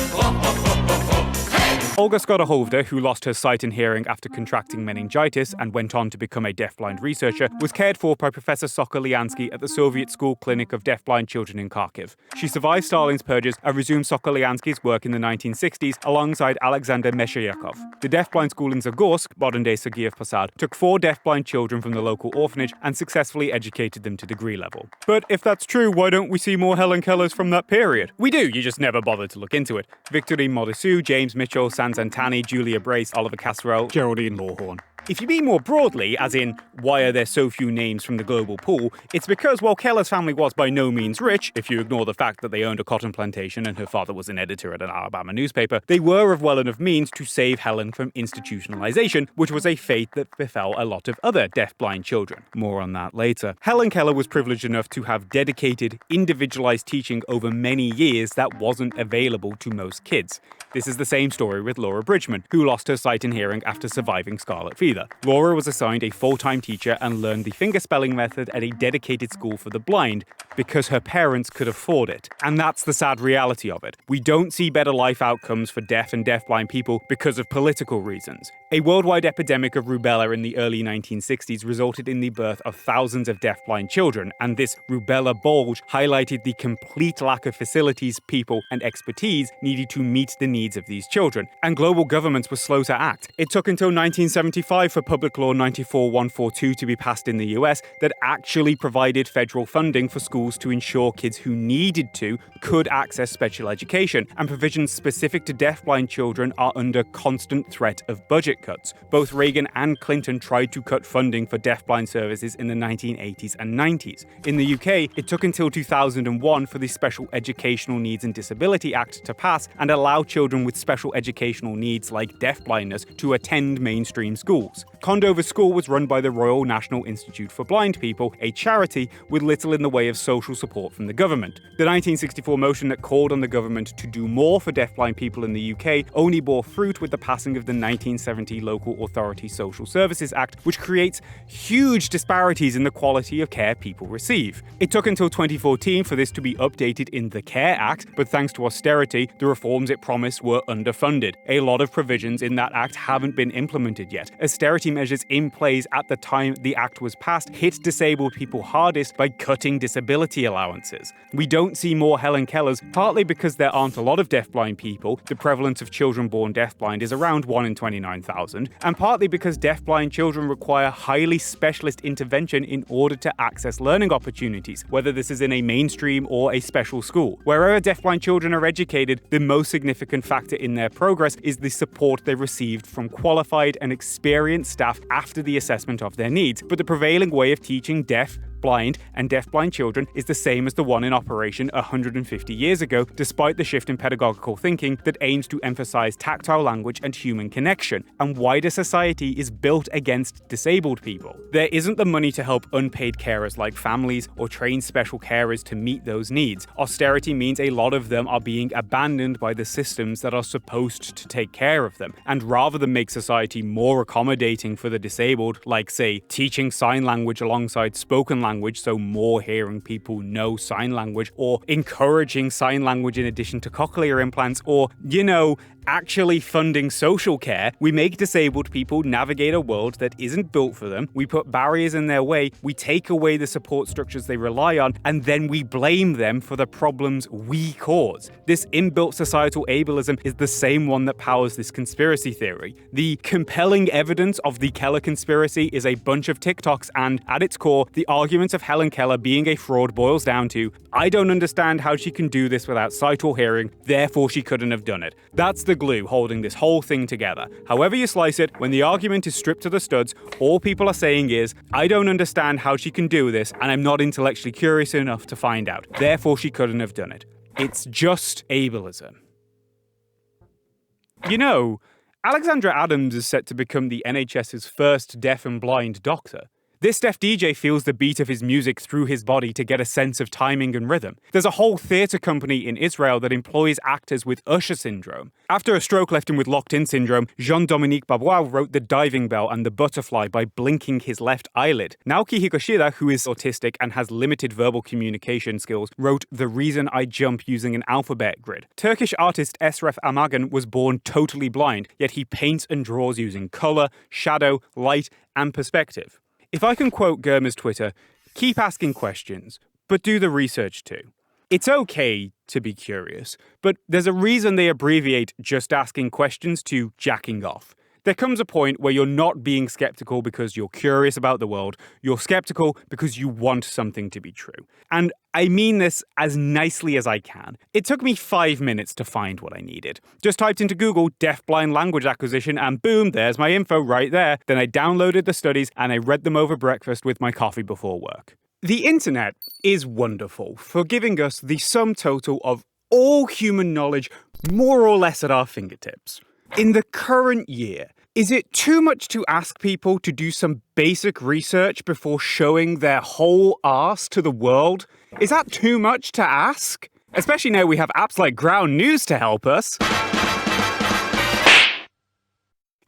S1: Olga Skodohovda, who lost her sight and hearing after contracting meningitis and went on to become a deafblind researcher, was cared for by Professor Sokolyansky at the Soviet School Clinic of Deafblind Children in Kharkiv. She survived Stalin's purges and resumed Sokolyansky's work in the 1960s alongside Alexander Mesheyakov. The deafblind school in Zagorsk, modern-day Sergiev Posad, took 4 deafblind children from the local orphanage and successfully educated them to degree level. But if that's true, why don't we see more Helen Kellers from that period? We do, you just never bothered to look into it. Victorine Modessu, James Mitchell, Zantani, Julia Brace, Oliver Casserell, Geraldine Lawhorn. If you mean more broadly, as in, why are there so few names from the global pool, it's because while Keller's family was by no means rich, if you ignore the fact that they owned a cotton plantation and her father was an editor at an Alabama newspaper, they were of well enough means to save Helen from institutionalization, which was a fate that befell a lot of other deafblind children. More on that later. Helen Keller was privileged enough to have dedicated, individualized teaching over many years that wasn't available to most kids. This is the same story with Laura Bridgman, who lost her sight and hearing after surviving scarlet fever. Laura was assigned a full-time teacher and learned the fingerspelling method at a dedicated school for the blind because her parents could afford it. And that's the sad reality of it. We don't see better life outcomes for deaf and deafblind people because of political reasons. A worldwide epidemic of rubella in the early 1960s resulted in the birth of thousands of deafblind children, and this rubella bulge highlighted the complete lack of facilities, people, and expertise needed to meet the needs of these children. And global governments were slow to act. It took until 1975 for Public Law 94142 to be passed in the US that actually provided federal funding for schools to ensure kids who needed to could access special education, and provisions specific to deafblind children are under constant threat of budget cuts. Both Reagan and Clinton tried to cut funding for deafblind services in the 1980s and 90s. In the UK, it took until 2001 for the Special Educational Needs and Disability Act to pass and allow children with special educational needs like deafblindness to attend mainstream schools. Condover School was run by the Royal National Institute for Blind People, a charity with little in the way of social support from the government. The 1964 motion that called on the government to do more for deafblind people in the UK only bore fruit with the passing of the 1970 Local Authority Social Services Act, which creates huge disparities in the quality of care people receive. It took until 2014 for this to be updated in the CARE Act, but thanks to austerity, the reforms it promised were underfunded. A lot of provisions in that act haven't been implemented yet. Austerity measures in place at the time the act was passed hit disabled people hardest by cutting disability allowances. We don't see more Helen Kellers, partly because there aren't a lot of deafblind people, the prevalence of children born deafblind is around 1 in 29,000, and partly because deafblind children require highly specialist intervention in order to access learning opportunities, whether this is in a mainstream or a special school. Wherever deafblind children are educated, the most significant factor in their progress is the support they received from qualified and experienced staff after the assessment of their needs. But the prevailing way of teaching deaf, blind, and deafblind children is the same as the one in operation 150 years ago, despite the shift in pedagogical thinking that aims to emphasize tactile language and human connection, and wider society is built against disabled people. There isn't the money to help unpaid carers like families or train special carers to meet those needs. Austerity means a lot of them are being abandoned by the systems that are supposed to take care of them, and rather than make society more accommodating for the disabled, like say teaching sign language alongside spoken language so more hearing people know sign language, or encouraging sign language in addition to cochlear implants, or, actually funding social care, we make disabled people navigate a world that isn't built for them, we put barriers in their way, we take away the support structures they rely on, and then we blame them for the problems we cause. This inbuilt societal ableism is the same one that powers this conspiracy theory. The compelling evidence of the Keller Conspiracy is a bunch of TikToks, and at its core, the argument of Helen Keller being a fraud boils down to, I don't understand how she can do this without sight or hearing, therefore she couldn't have done it. That's the glue holding this whole thing together. However you slice it, when the argument is stripped to the studs, all people are saying is, I don't understand how she can do this, and I'm not intellectually curious enough to find out. Therefore she couldn't have done it. It's just ableism. Alexandra Adams is set to become the NHS's first deaf and blind doctor. This deaf DJ feels the beat of his music through his body to get a sense of timing and rhythm. There's a whole theatre company in Israel that employs actors with Usher syndrome. After a stroke left him with locked-in syndrome, Jean-Dominique Babois wrote The Diving Bell and The Butterfly by blinking his left eyelid. Naoki Higashida, who is autistic and has limited verbal communication skills, wrote The Reason I Jump using an alphabet grid. Turkish artist Esref Amagan was born totally blind, yet he paints and draws using colour, shadow, light, and perspective. If I can quote Germa's Twitter, keep asking questions, but do the research too. It's okay to be curious, but there's a reason they abbreviate just asking questions to jacking off. There comes a point where you're not being skeptical because you're curious about the world, you're skeptical because you want something to be true. And I mean this as nicely as I can. It took me 5 minutes to find what I needed. Just typed into Google deaf-blind language acquisition and boom, there's my info right there. Then I downloaded the studies and I read them over breakfast with my coffee before work. The internet is wonderful for giving us the sum total of all human knowledge more or less at our fingertips. In the current year, is it too much to ask people to do some basic research before showing their whole arse to the world? Is that too much to ask? Especially now we have apps like Ground News to help us.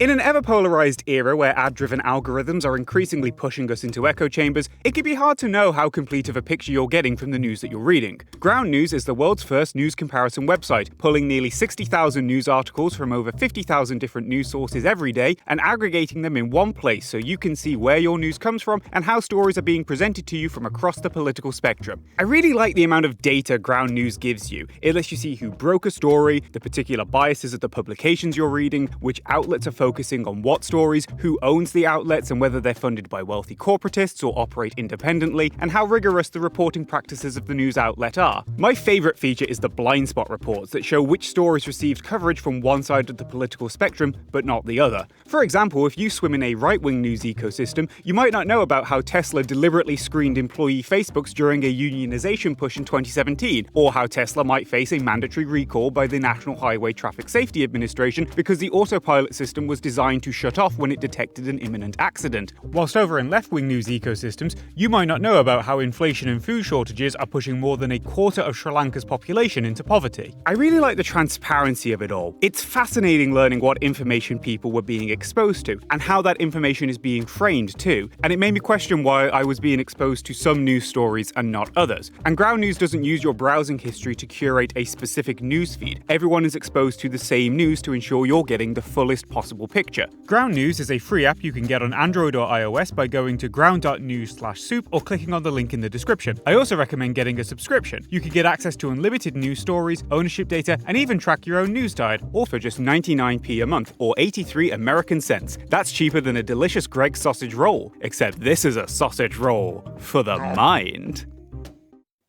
S1: In an ever-polarized era where ad-driven algorithms are increasingly pushing us into echo chambers, it can be hard to know how complete of a picture you're getting from the news that you're reading. Ground News is the world's first news comparison website, pulling nearly 60,000 news articles from over 50,000 different news sources every day and aggregating them in one place so you can see where your news comes from and how stories are being presented to you from across the political spectrum. I really like the amount of data Ground News gives you. It lets you see who broke a story, the particular biases of the publications you're reading, which outlets are focusing on what stories, who owns the outlets and whether they're funded by wealthy corporatists or operate independently, and how rigorous the reporting practices of the news outlet are. My favourite feature is the blind spot reports that show which stories received coverage from one side of the political spectrum, but not the other. For example, if you swim in a right-wing news ecosystem, you might not know about how Tesla deliberately screened employee Facebooks during a unionization push in 2017, or how Tesla might face a mandatory recall by the National Highway Traffic Safety Administration because the autopilot system was designed to shut off when it detected an imminent accident. Whilst over in left-wing news ecosystems, you might not know about how inflation and food shortages are pushing more than a quarter of Sri Lanka's population into poverty. I really like the transparency of it all. It's fascinating learning what information people were being exposed to, and how that information is being framed too, and it made me question why I was being exposed to some news stories and not others. And Ground News doesn't use your browsing history to curate a specific news feed. Everyone is exposed to the same news to ensure you're getting the fullest possible picture. Ground News is a free app you can get on Android or iOS by going to ground.news/soup or clicking on the link in the description. I also recommend getting a subscription. You can get access to unlimited news stories, ownership data, and even track your own news diet, all for just 99p a month or 83 American cents. That's cheaper than a delicious Greg's sausage roll, except this is a sausage roll for the mind.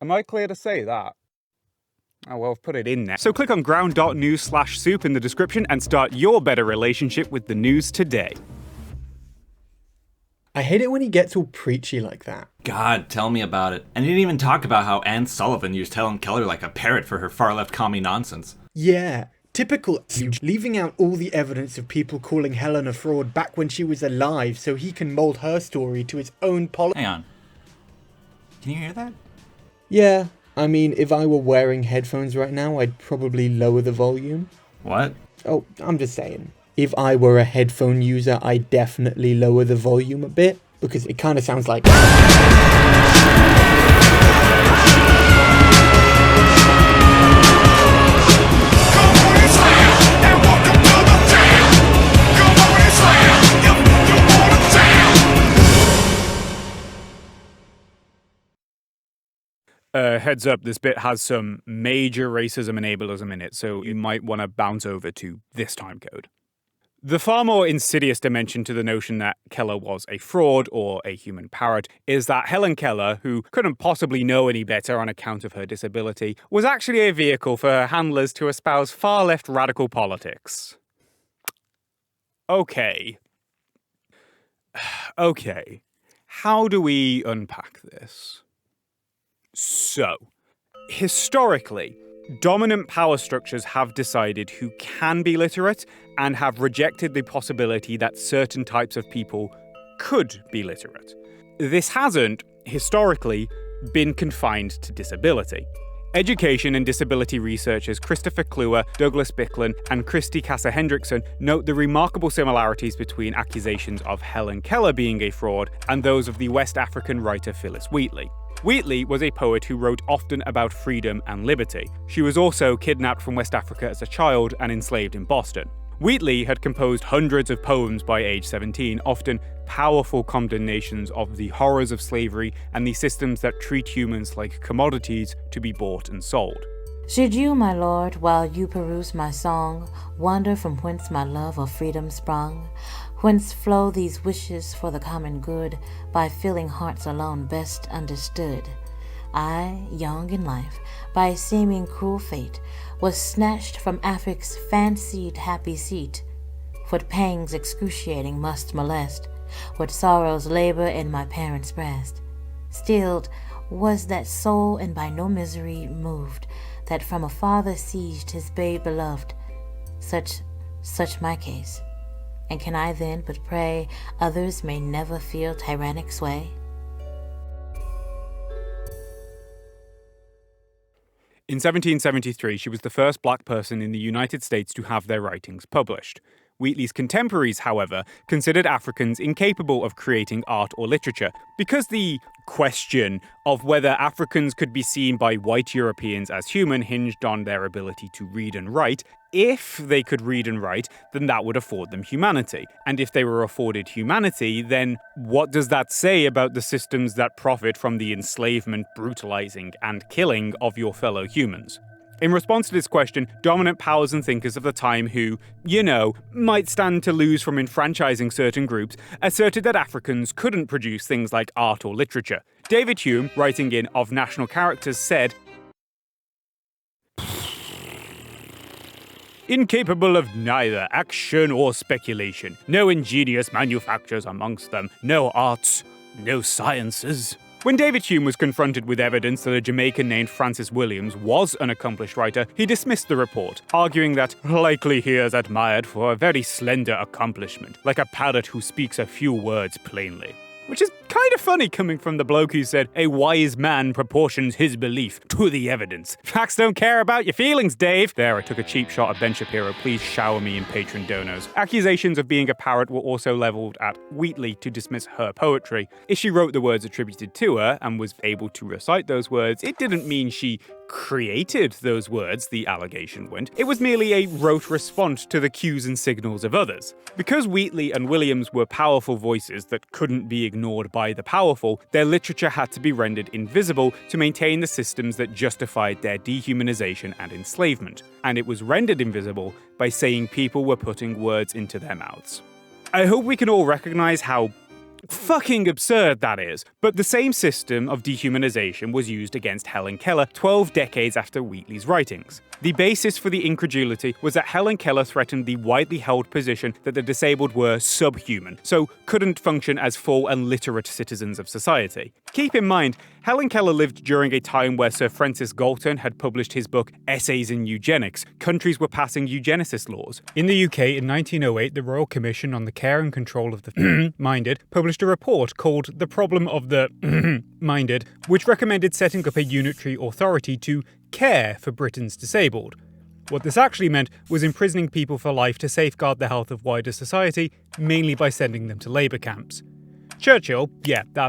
S1: Am I clear to say that? Oh well, I've put it in there. So click on ground.news/soup in the description and start your better relationship with the news today.
S18: I hate it when he gets all preachy like that.
S19: God, tell me about it. And he didn't even talk about how Anne Sullivan used Helen Keller like a parrot for her far-left commie nonsense.
S18: Yeah, typical, leaving out all the evidence of people calling Helen a fraud back when she was alive so he can mold her story to his own politics.
S19: Hang on. Can you hear that?
S18: Yeah, I mean, if I were wearing headphones right now, I'd probably lower the volume.
S19: What?
S18: Oh, I'm just saying. If I were a headphone user, I'd definitely lower the volume a bit, because it kind of sounds like...
S1: Heads up, this bit has some major racism and ableism in it, so you might want to bounce over to this timecode. The far more insidious dimension to the notion that Keller was a fraud or a human parrot is that Helen Keller, who couldn't possibly know any better on account of her disability, was actually a vehicle for her handlers to espouse far-left radical politics. Okay. Okay. How do we unpack this? So, historically, dominant power structures have decided who can be literate and have rejected the possibility that certain types of people could be literate. This hasn't, historically, been confined to disability. Education and disability researchers Christopher Kluwer, Douglas Bicklin, and Christy Casa-Hendrickson note the remarkable similarities between accusations of Helen Keller being a fraud and those of the West African writer Phyllis Wheatley. Wheatley was a poet who wrote often about freedom and liberty. She was also kidnapped from West Africa as a child and enslaved in Boston. Wheatley had composed hundreds of poems by age 17, often powerful condemnations of the horrors of slavery and the systems that treat humans like commodities to be bought and sold.
S20: Should you, my lord, while you peruse my song, wonder from whence my love of freedom sprung, whence flow these wishes for the common good, by filling hearts alone best understood, I, young in life, by a seeming cruel fate, was snatched from Afric's fancied happy seat. What pangs excruciating must molest, what sorrows labor in my parents' breast. Stilled was that soul and by no misery moved, that from a father seized his babe beloved. Such my case. And can I then but pray others may never feel tyrannic sway?
S1: In 1773, she was the first black person in the United States to have their writings published. Wheatley's contemporaries, however, considered Africans incapable of creating art or literature, because the question of whether Africans could be seen by white Europeans as human hinged on their ability to read and write. If they could read and write, then that would afford them humanity. And if they were afforded humanity, then what does that say about the systems that profit from the enslavement, brutalizing, and killing of your fellow humans? In response to this question, dominant powers and thinkers of the time who, might stand to lose from enfranchising certain groups, asserted that Africans couldn't produce things like art or literature. David Hume, writing in Of National Characters, said, "Incapable of neither action or speculation, no ingenious manufactures amongst them, no arts, no sciences." When David Hume was confronted with evidence that a Jamaican named Francis Williams was an accomplished writer, he dismissed the report, arguing that likely he is admired for a very slender accomplishment, like a parrot who speaks a few words plainly. Which is kind of funny coming from the bloke who said, "A wise man proportions his belief to the evidence." Facts don't care about your feelings, Dave. There, I took a cheap shot at Ben Shapiro. Please shower me in patron donos. Accusations of being a parrot were also levelled at Wheatley to dismiss her poetry. If she wrote the words attributed to her and was able to recite those words, it didn't mean she created those words, the allegation went. It was merely a rote response to the cues and signals of others. Because Wheatley and Williams were powerful voices that couldn't be ignored by the powerful, their literature had to be rendered invisible to maintain the systems that justified their dehumanization and enslavement. And it was rendered invisible by saying people were putting words into their mouths. I hope we can all recognize how fucking absurd that is, but the same system of dehumanization was used against Helen Keller 12 decades after Wheatley's writings. The basis for the incredulity was that Helen Keller threatened the widely held position that the disabled were subhuman, so couldn't function as full and literate citizens of society. Keep in mind, Helen Keller lived during a time where Sir Francis Galton had published his book Essays in Eugenics. Countries were passing eugenicist laws. In the UK in 1908, the Royal Commission on the Care and Control of the Minded published a report called The Problem of the Minded, which recommended setting up a unitary authority to care for Britain's disabled. What this actually meant was imprisoning people for life to safeguard the health of wider society, mainly by sending them to labour camps. Churchill,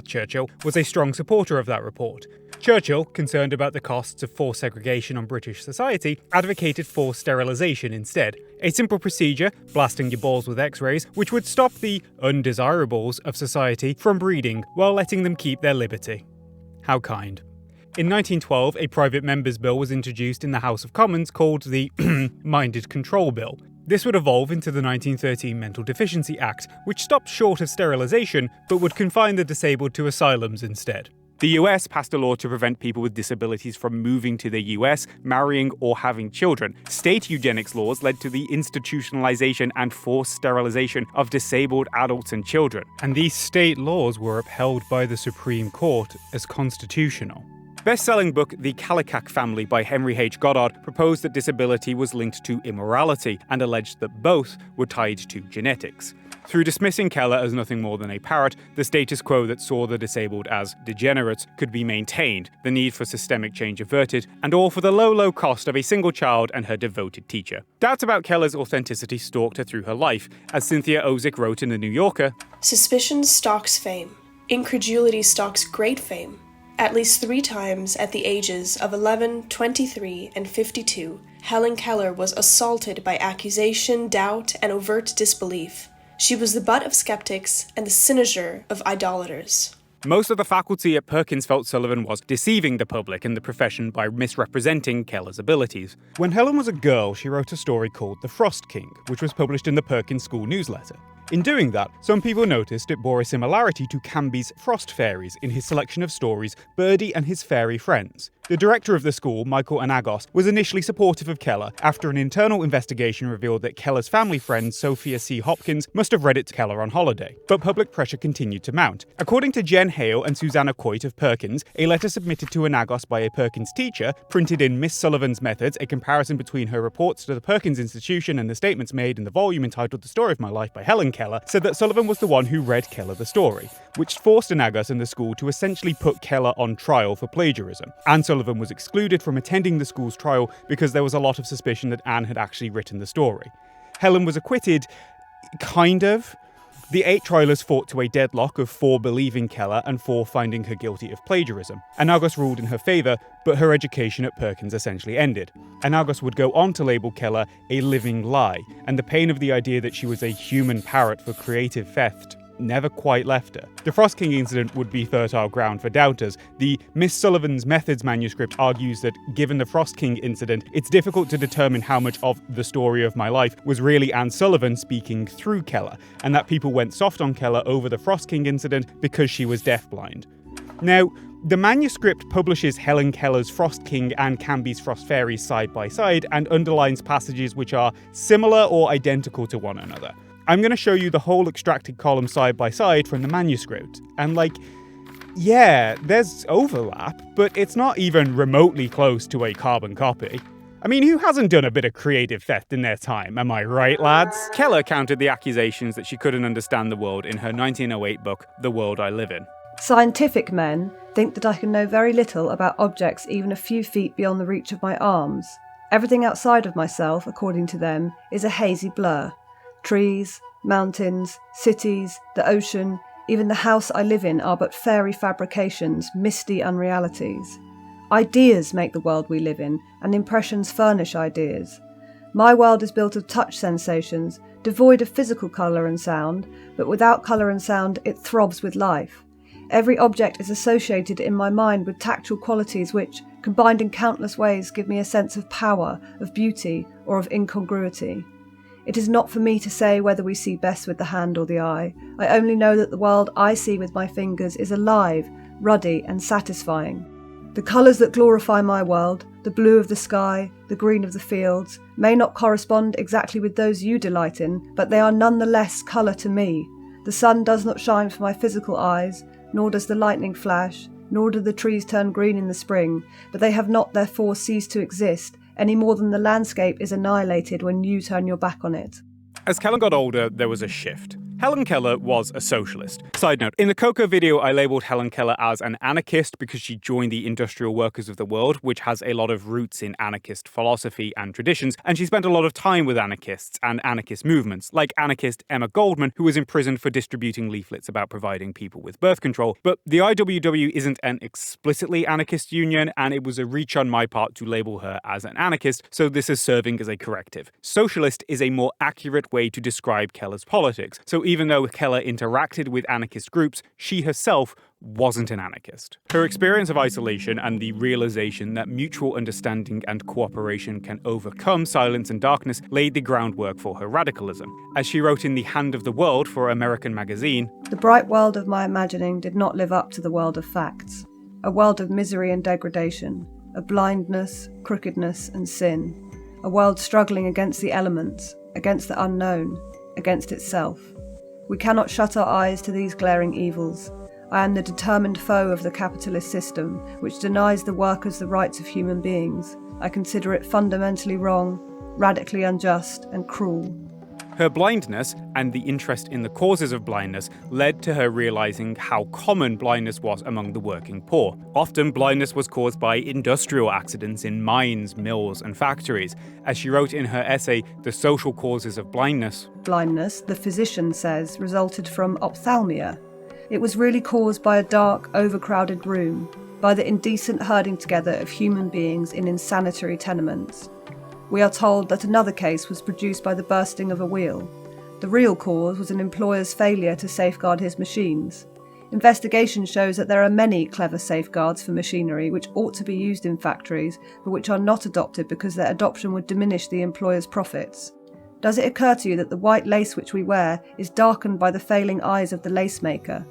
S1: Churchill, was a strong supporter of that report. Churchill, concerned about the costs of forced segregation on British society, advocated forced sterilisation instead. A simple procedure, blasting your balls with X-rays, which would stop the undesirables of society from breeding while letting them keep their liberty. How kind. In 1912, a private member's bill was introduced in the House of Commons called the Minded Control Bill. This would evolve into the 1913 Mental Deficiency Act, which stopped short of sterilisation but would confine the disabled to asylums instead. The US passed a law to prevent people with disabilities from moving to the US, marrying, or having children. State eugenics laws led to the institutionalization and forced sterilization of disabled adults and children. And these state laws were upheld by the Supreme Court as constitutional. Best-selling book The Kallikak Family by Henry H. Goddard proposed that disability was linked to immorality and alleged that both were tied to genetics. Through dismissing Keller as nothing more than a parrot, the status quo that saw the disabled as degenerates could be maintained, the need for systemic change averted, and all for the low cost of a single child and her devoted teacher. Doubts about Keller's authenticity stalked her through her life. As Cynthia Ozick wrote in The New Yorker,
S6: "Suspicion stalks fame. Incredulity stalks great fame. At least 3 times at the ages of 11, 23, and 52, Helen Keller was assaulted by accusation, doubt, and overt disbelief. She was the butt of skeptics and the cynosure of idolaters."
S1: Most of the faculty at Perkins felt Sullivan was deceiving the public and the profession by misrepresenting Keller's abilities. When Helen was a girl, she wrote a story called The Frost King, which was published in the Perkins School newsletter. In doing that, some people noticed it bore a similarity to Canby's Frost Fairies in his selection of stories Birdie and His Fairy Friends. The director of the school, Michael Anagos, was initially supportive of Keller after an internal investigation revealed that Keller's family friend, Sophia C. Hopkins, must have read it to Keller on holiday. But public pressure continued to mount. According to Jen Hale and Susanna Coit of Perkins, a letter submitted to Anagos by a Perkins teacher, printed in Miss Sullivan's Methods, a comparison between her reports to the Perkins Institution and the statements made in the volume entitled The Story of My Life by Helen Keller, said that Sullivan was the one who read Keller the story, which forced Anagos and the school to essentially put Keller on trial for plagiarism. Anne Sullivan was excluded from attending the school's trial because there was a lot of suspicion that Anne had actually written the story. Helen was acquitted kind of. The 8 trialers fought to a deadlock of 4 believing Keller and 4 finding her guilty of plagiarism. Anagos ruled in her favour, but her education at Perkins essentially ended. Anagos would go on to label Keller a living lie, and the pain of the idea that she was a human parrot for creative theft never quite left her. The Frost King incident would be fertile ground for doubters. The Miss Sullivan's Methods manuscript argues that, given the Frost King incident, it's difficult to determine how much of the story of my life was really Anne Sullivan speaking through Keller, and that people went soft on Keller over the Frost King incident because she was deafblind. Now, the manuscript publishes Helen Keller's Frost King and Canby's Frost Fairies side by side and underlines passages which are similar or identical to one another. I'm going to show you the whole extracted column side by side from the manuscript. And yeah, there's overlap, but it's not even remotely close to a carbon copy. I mean, who hasn't done a bit of creative theft in their time, am I right, lads? Keller countered the accusations that she couldn't understand the world in her 1908 book, The World I Live In.
S21: Scientific men think that I can know very little about objects even a few feet beyond the reach of my arms. Everything outside of myself, according to them, is a hazy blur. Trees, mountains, cities, the ocean, even the house I live in are but fairy fabrications, misty unrealities. Ideas make the world we live in, and impressions furnish ideas. My world is built of touch sensations, devoid of physical colour and sound, but without colour and sound it throbs with life. Every object is associated in my mind with tactile qualities which, combined in countless ways, give me a sense of power, of beauty, or of incongruity. It is not for me to say whether we see best with the hand or the eye. I only know that the world I see with my fingers is alive, ruddy, and satisfying. The colours that glorify my world, the blue of the sky, the green of the fields, may not correspond exactly with those you delight in, but they are nonetheless colour to me. The sun does not shine for my physical eyes, nor does the lightning flash, nor do the trees turn green in the spring, but they have not therefore ceased to exist, any more than the landscape is annihilated when you turn your back on it.
S1: As Keller got older, there was a shift. Helen Keller was a socialist. Side note, in the Coco video, I labelled Helen Keller as an anarchist because she joined the Industrial Workers of the World, which has a lot of roots in anarchist philosophy and traditions, and she spent a lot of time with anarchists and anarchist movements, like anarchist Emma Goldman, who was imprisoned for distributing leaflets about providing people with birth control. But the IIITTT isn't an explicitly anarchist union, and it was a reach on my part to label her as an anarchist, so this is serving as a corrective. Socialist is a more accurate way to describe Keller's politics, so even though Keller interacted with anarchist groups, she herself wasn't an anarchist. Her experience of isolation and the realization that mutual understanding and cooperation can overcome silence and darkness laid the groundwork for her radicalism. As she wrote in The Hand of the World for American Magazine,
S21: "The bright world of my imagining did not live up to the world of facts. A world of misery and degradation, of blindness, crookedness and sin. A world struggling against the elements, against the unknown, against itself. We cannot shut our eyes to these glaring evils. I am the determined foe of the capitalist system, which denies the workers the rights of human beings. I consider it fundamentally wrong, radically unjust, and cruel."
S1: Her blindness and the interest in the causes of blindness led to her realizing how common blindness was among the working poor. Often, blindness was caused by industrial accidents in mines, mills, and factories. As she wrote in her essay, The Social Causes of Blindness,
S21: "Blindness, the physician says, resulted from ophthalmia. It was really caused by a dark, overcrowded room, by the indecent herding together of human beings in insanitary tenements. We are told that another case was produced by the bursting of a wheel. The real cause was an employer's failure to safeguard his machines. Investigation shows that there are many clever safeguards for machinery which ought to be used in factories, but which are not adopted because their adoption would diminish the employer's profits. Does it occur to you that the white lace which we wear is darkened by the failing eyes of the lace maker?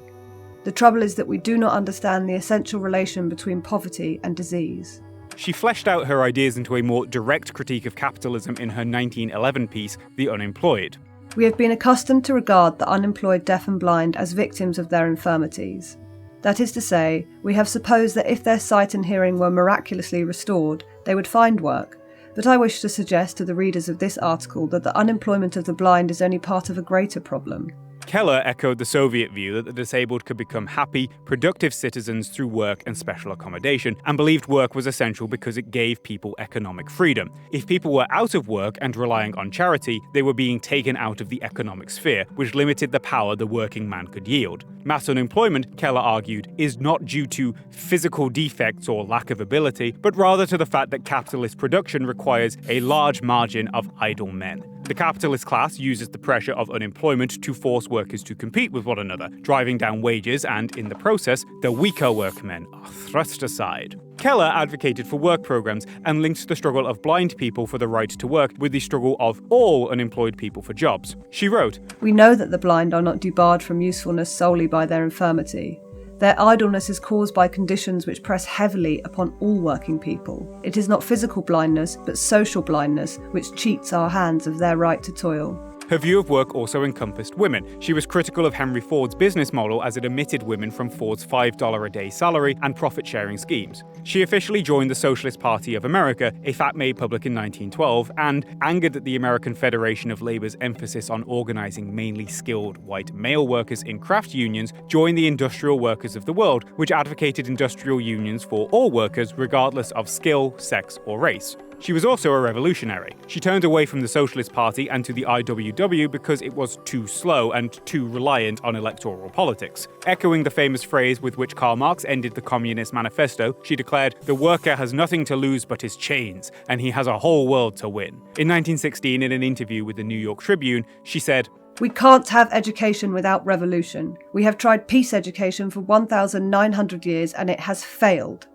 S21: The trouble is that we do not understand the essential relation between poverty and disease."
S1: She fleshed out her ideas into a more direct critique of capitalism in her 1911 piece, The Unemployed.
S21: "We have been accustomed to regard the unemployed deaf and blind as victims of their infirmities. That is to say, we have supposed that if their sight and hearing were miraculously restored, they would find work. But I wish to suggest to the readers of this article that the unemployment of the blind is only part of a greater problem.
S1: Keller echoed the Soviet view that the disabled could become happy, productive citizens through work and special accommodation, and believed work was essential because it gave people economic freedom. If people were out of work and relying on charity, they were being taken out of the economic sphere, which limited the power the working man could yield. Mass unemployment, Keller argued, is not due to physical defects or lack of ability, but rather to the fact that capitalist production requires a large margin of idle men. The capitalist class uses the pressure of unemployment to force workers to compete with one another, driving down wages, and in the process, the weaker workmen are thrust aside. Keller advocated for work programs and linked the struggle of blind people for the right to work with the struggle of all unemployed people for jobs. She wrote,
S21: "We know that the blind are not debarred from usefulness solely by their infirmity. Their idleness is caused by conditions which press heavily upon all working people. It is not physical blindness, but social blindness, which cheats our hands of their right to toil."
S1: Her view of work also encompassed women. She was critical of Henry Ford's business model as it omitted women from Ford's $5 a day salary and profit-sharing schemes. She officially joined the Socialist Party of America, a fact made public in 1912, and, angered at the American Federation of Labor's emphasis on organizing mainly skilled white male workers in craft unions, joined the Industrial Workers of the World, which advocated industrial unions for all workers regardless of skill, sex, or race. She was also a revolutionary. She turned away from the Socialist Party and to the IWW because it was too slow and too reliant on electoral politics. Echoing the famous phrase with which Karl Marx ended the Communist Manifesto, she declared, "The worker has nothing to lose but his chains, and he has a whole world to win." In 1916, in an interview with the New York Tribune, she said,
S21: "We can't have education without revolution. We have tried peace education for 1,900 years and it has failed.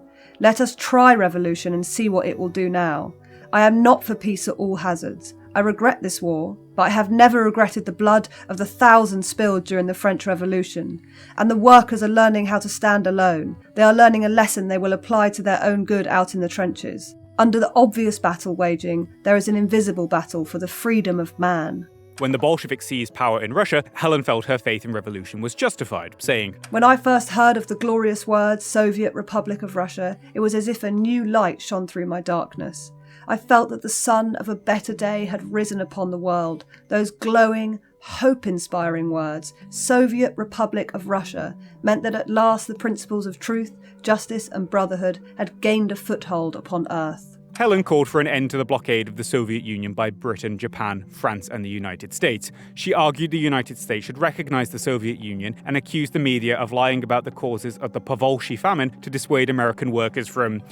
S21: Let us try revolution and see what it will do now. I am not for peace at all hazards. I regret this war, but I have never regretted the blood of the thousands spilled during the French Revolution. And the workers are learning how to stand alone. They are learning a lesson they will apply to their own good out in the trenches. Under the obvious battle waging, there is an invisible battle for the freedom of man."
S1: When the Bolsheviks seized power in Russia, Helen felt her faith in revolution was justified, saying,
S21: "When I first heard of the glorious words Soviet Republic of Russia, it was as if a new light shone through my darkness. I felt that the sun of a better day had risen upon the world. Those glowing, hope-inspiring words, Soviet Republic of Russia, meant that at last the principles of truth, justice and brotherhood had gained a foothold upon earth."
S1: Helen called for an end to the blockade of the Soviet Union by Britain, Japan, France, and the United States. She argued the United States should recognize the Soviet Union and accused the media of lying about the causes of the Povolshy famine to dissuade American workers from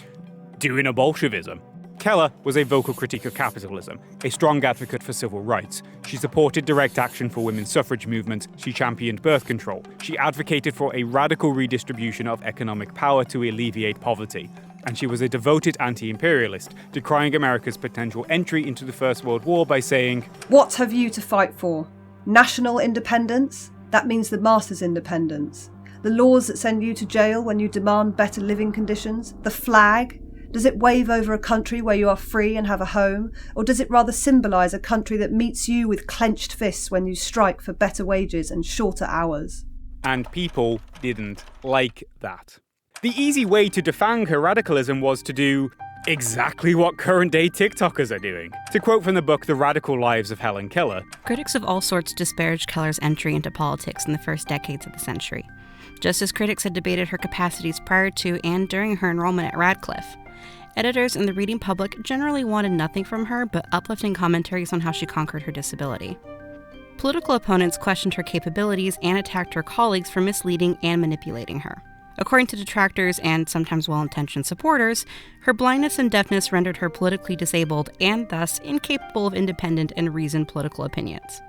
S1: doing a Bolshevism. Keller was a vocal critique of capitalism, a strong advocate for civil rights. She supported direct action for women's suffrage movements. She championed birth control. She advocated for a radical redistribution of economic power to alleviate poverty. And she was a devoted anti-imperialist, decrying America's potential entry into the First World War by saying,
S21: "What have you to fight for? National independence? That means the master's independence. The laws that send you to jail when you demand better living conditions? The flag? Does it wave over a country where you are free and have a home? Or does it rather symbolise a country that meets you with clenched fists when you strike for better wages and shorter hours?"
S1: And people didn't like that. The easy way to defang her radicalism was to do exactly what current-day TikTokers are doing. To quote from the book The Radical Lives of Helen Keller,
S2: "Critics of all sorts disparaged Keller's entry into politics in the first decades of the century, just as critics had debated her capacities prior to and during her enrollment at Radcliffe. Editors and the reading public generally wanted nothing from her but uplifting commentaries on how she conquered her disability. Political opponents questioned her capabilities and attacked her colleagues for misleading and manipulating her. According to detractors and sometimes well-intentioned supporters, her blindness and deafness rendered her politically disabled and thus incapable of independent and reasoned political opinions.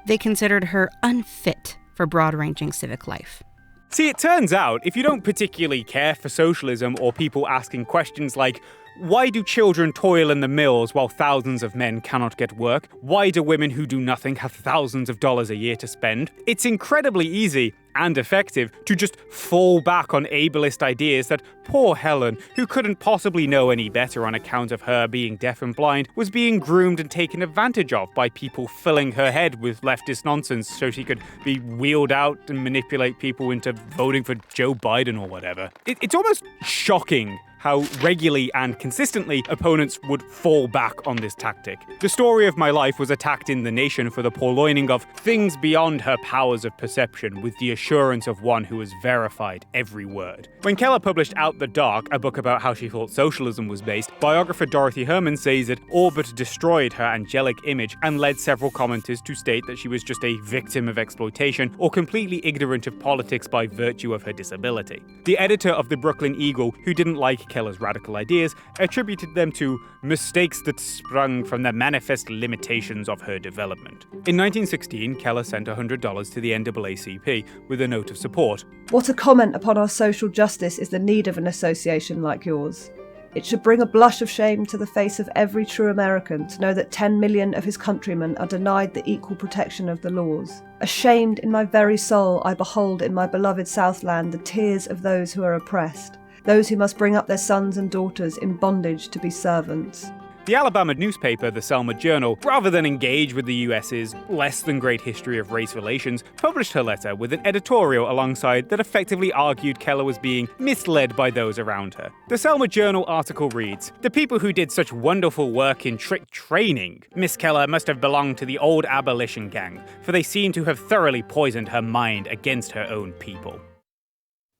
S2: They considered her unfit for broad-ranging civic life."
S1: See, it turns out, if you don't particularly care for socialism or people asking questions like, why do children toil in the mills while thousands of men cannot get work? Why do women who do nothing have thousands of dollars a year to spend? It's incredibly easy and effective to just fall back on ableist ideas that poor Helen, who couldn't possibly know any better on account of her being deaf and blind, was being groomed and taken advantage of by people filling her head with leftist nonsense so she could be wheeled out and manipulate people into voting for Joe Biden or whatever. It's almost shocking how regularly and consistently opponents would fall back on this tactic. The story of my life was attacked in The Nation for the purloining of things beyond her powers of perception with the assurance of one who has verified every word. When Keller published Out the Dark, a book about how she thought socialism was based, biographer Dorothy Herman says it all but destroyed her angelic image and led several commenters to state that she was just a victim of exploitation or completely ignorant of politics by virtue of her disability. The editor of the Brooklyn Eagle, who didn't like Keller's radical ideas, attributed them to mistakes that sprung from the manifest limitations of her development. In 1916, Keller sent $100 to the NAACP with a note of support.
S21: What a comment upon our social justice is the need of an association like yours. It should bring a blush of shame to the face of every true American to know that 10 million of his countrymen are denied the equal protection of the laws. Ashamed in my very soul, I behold in my beloved Southland the tears of those who are oppressed, those who must bring up their sons and daughters in bondage to be servants.
S1: The Alabama newspaper, the Selma Journal, rather than engage with the US's less than great history of race relations, published her letter with an editorial alongside that effectively argued Keller was being misled by those around her. The Selma Journal article reads, "The people who did such wonderful work in trick training. Miss Keller must have belonged to the old abolition gang, for they seem to have thoroughly poisoned her mind against her own people."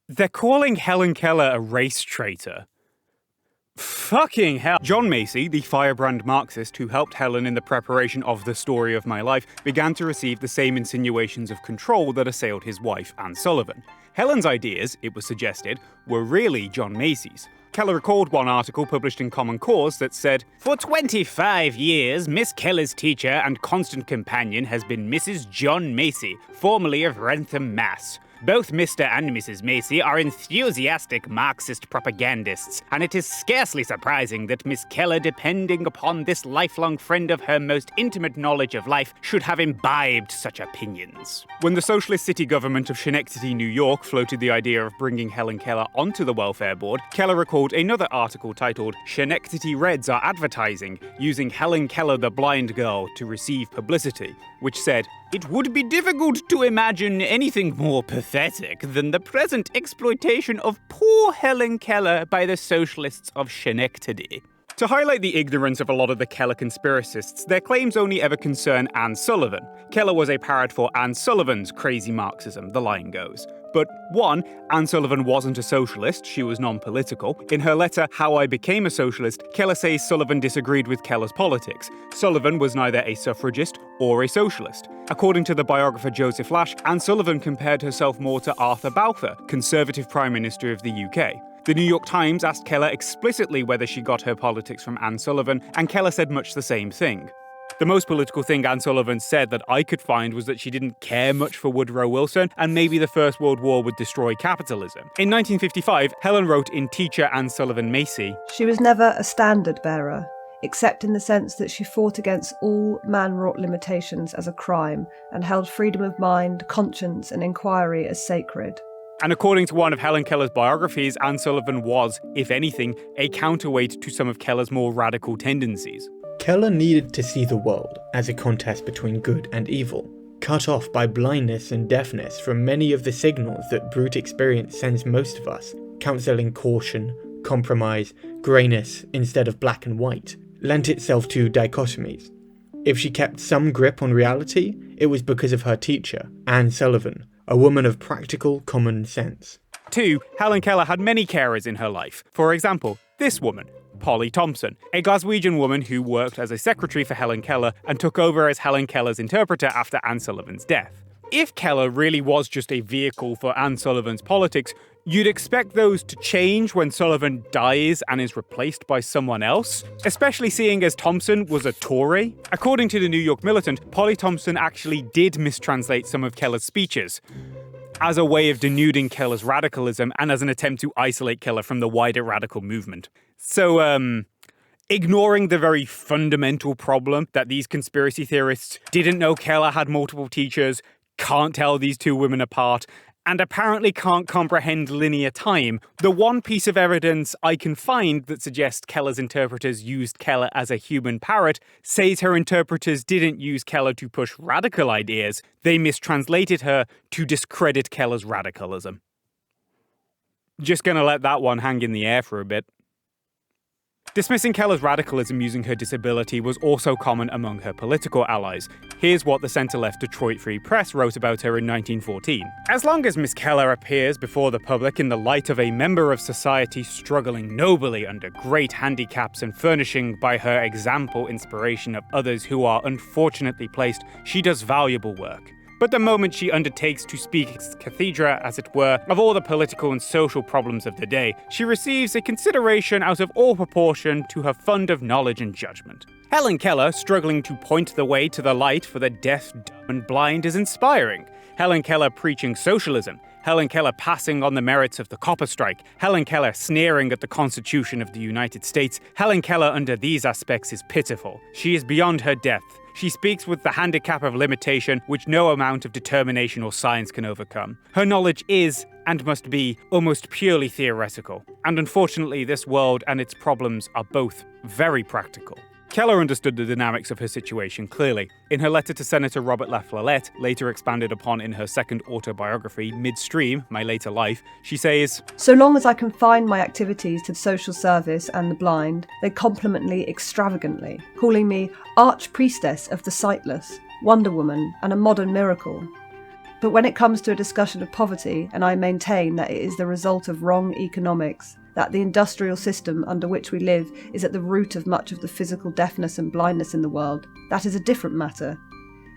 S1: They're calling Helen Keller a race traitor. Fucking hell. John Macy, the firebrand Marxist who helped Helen in the preparation of The Story of My Life, began to receive the same insinuations of control that assailed his wife, Anne Sullivan. Helen's ideas, it was suggested, were really John Macy's. Keller recalled one article published in Common Cause that said, "For 25 years, Miss Keller's teacher and constant companion has been Mrs. John Macy, formerly of Wrentham, Mass. Both Mr. and Mrs. Macy are enthusiastic Marxist propagandists, and it is scarcely surprising that Miss Keller, depending upon this lifelong friend of her most intimate knowledge of life, should have imbibed such opinions." When the socialist city government of Schenectady, New York, floated the idea of bringing Helen Keller onto the welfare board, Keller recalled another article titled "Schenectady Reds Are Advertising, Using Helen Keller the Blind Girl to Receive Publicity," which said, "It would be difficult to imagine anything more pathetic than the present exploitation of poor Helen Keller by the socialists of Schenectady." To highlight the ignorance of a lot of the Keller conspiracists, their claims only ever concern Anne Sullivan. Keller was a parrot for Anne Sullivan's crazy Marxism, the line goes. But 1, Anne Sullivan wasn't a socialist, she was non-political. In her letter, How I Became a Socialist, Keller says Sullivan disagreed with Keller's politics. Sullivan was neither a suffragist or a socialist. According to the biographer Joseph Lash, Anne Sullivan compared herself more to Arthur Balfour, Conservative Prime Minister of the UK. The New York Times asked Keller explicitly whether she got her politics from Anne Sullivan, and Keller said much the same thing. The most political thing Anne Sullivan said that I could find was that she didn't care much for Woodrow Wilson, and maybe the First World War would destroy capitalism. In 1955, Helen wrote in Teacher Anne Sullivan Macy,
S21: "She was never a standard bearer, except in the sense that she fought against all man-wrought limitations as a crime, and held freedom of mind, conscience, and inquiry as sacred."
S1: And according to one of Helen Keller's biographies, Anne Sullivan was, if anything, a counterweight to some of Keller's more radical tendencies.
S18: Keller needed to see the world as a contest between good and evil, cut off by blindness and deafness from many of the signals that brute experience sends most of us, counselling caution, compromise, greyness instead of black and white, lent itself to dichotomies. If she kept some grip on reality, it was because of her teacher, Anne Sullivan, a woman of practical common sense.
S1: 2, Helen Keller had many carers in her life. For example, this woman, Polly Thompson, a Glaswegian woman who worked as a secretary for Helen Keller and took over as Helen Keller's interpreter after Anne Sullivan's death. If Keller really was just a vehicle for Anne Sullivan's politics, you'd expect those to change when Sullivan dies and is replaced by someone else, especially seeing as Thompson was a Tory. According to the New York Militant, Polly Thompson actually did mistranslate some of Keller's speeches, as a way of denuding Keller's radicalism and as an attempt to isolate Keller from the wider radical movement. So, ignoring the very fundamental problem that these conspiracy theorists didn't know Keller had multiple teachers, can't tell these two women apart, and apparently can't comprehend linear time, the one piece of evidence I can find that suggests Keller's interpreters used Keller as a human parrot says her interpreters didn't use Keller to push radical ideas, they mistranslated her to discredit Keller's radicalism. Just gonna let that one hang in the air for a bit. Dismissing Keller's radicalism using her disability was also common among her political allies. Here's what the centre-left Detroit Free Press wrote about her in 1914. As long as Miss Keller appears before the public in the light of a member of society struggling nobly under great handicaps and furnishing by her example inspiration of others who are unfortunately placed, she does valuable work. But the moment she undertakes to speak ex cathedra, as it were, of all the political and social problems of the day, she receives a consideration out of all proportion to her fund of knowledge and judgment. Helen Keller struggling to point the way to the light for the deaf, dumb, and blind is inspiring. Helen Keller preaching socialism. Helen Keller passing on the merits of the copper strike. Helen Keller sneering at the Constitution of the United States. Helen Keller under these aspects is pitiful. She is beyond her depth. She speaks with the handicap of limitation which no amount of determination or science can overcome. Her knowledge is, and must be, almost purely theoretical. And unfortunately, this world and its problems are both very practical. Keller understood the dynamics of her situation clearly. In her letter to Senator Robert La Follette, later expanded upon in her second autobiography, Midstream, My Later Life, she says,
S21: "So long as I confine my activities to social service and the blind, they compliment me extravagantly, calling me Archpriestess of the Sightless, Wonder Woman, and a modern miracle. But when it comes to a discussion of poverty, and I maintain that it is the result of wrong economics, that the industrial system under which we live is at the root of much of the physical deafness and blindness in the world, that is a different matter.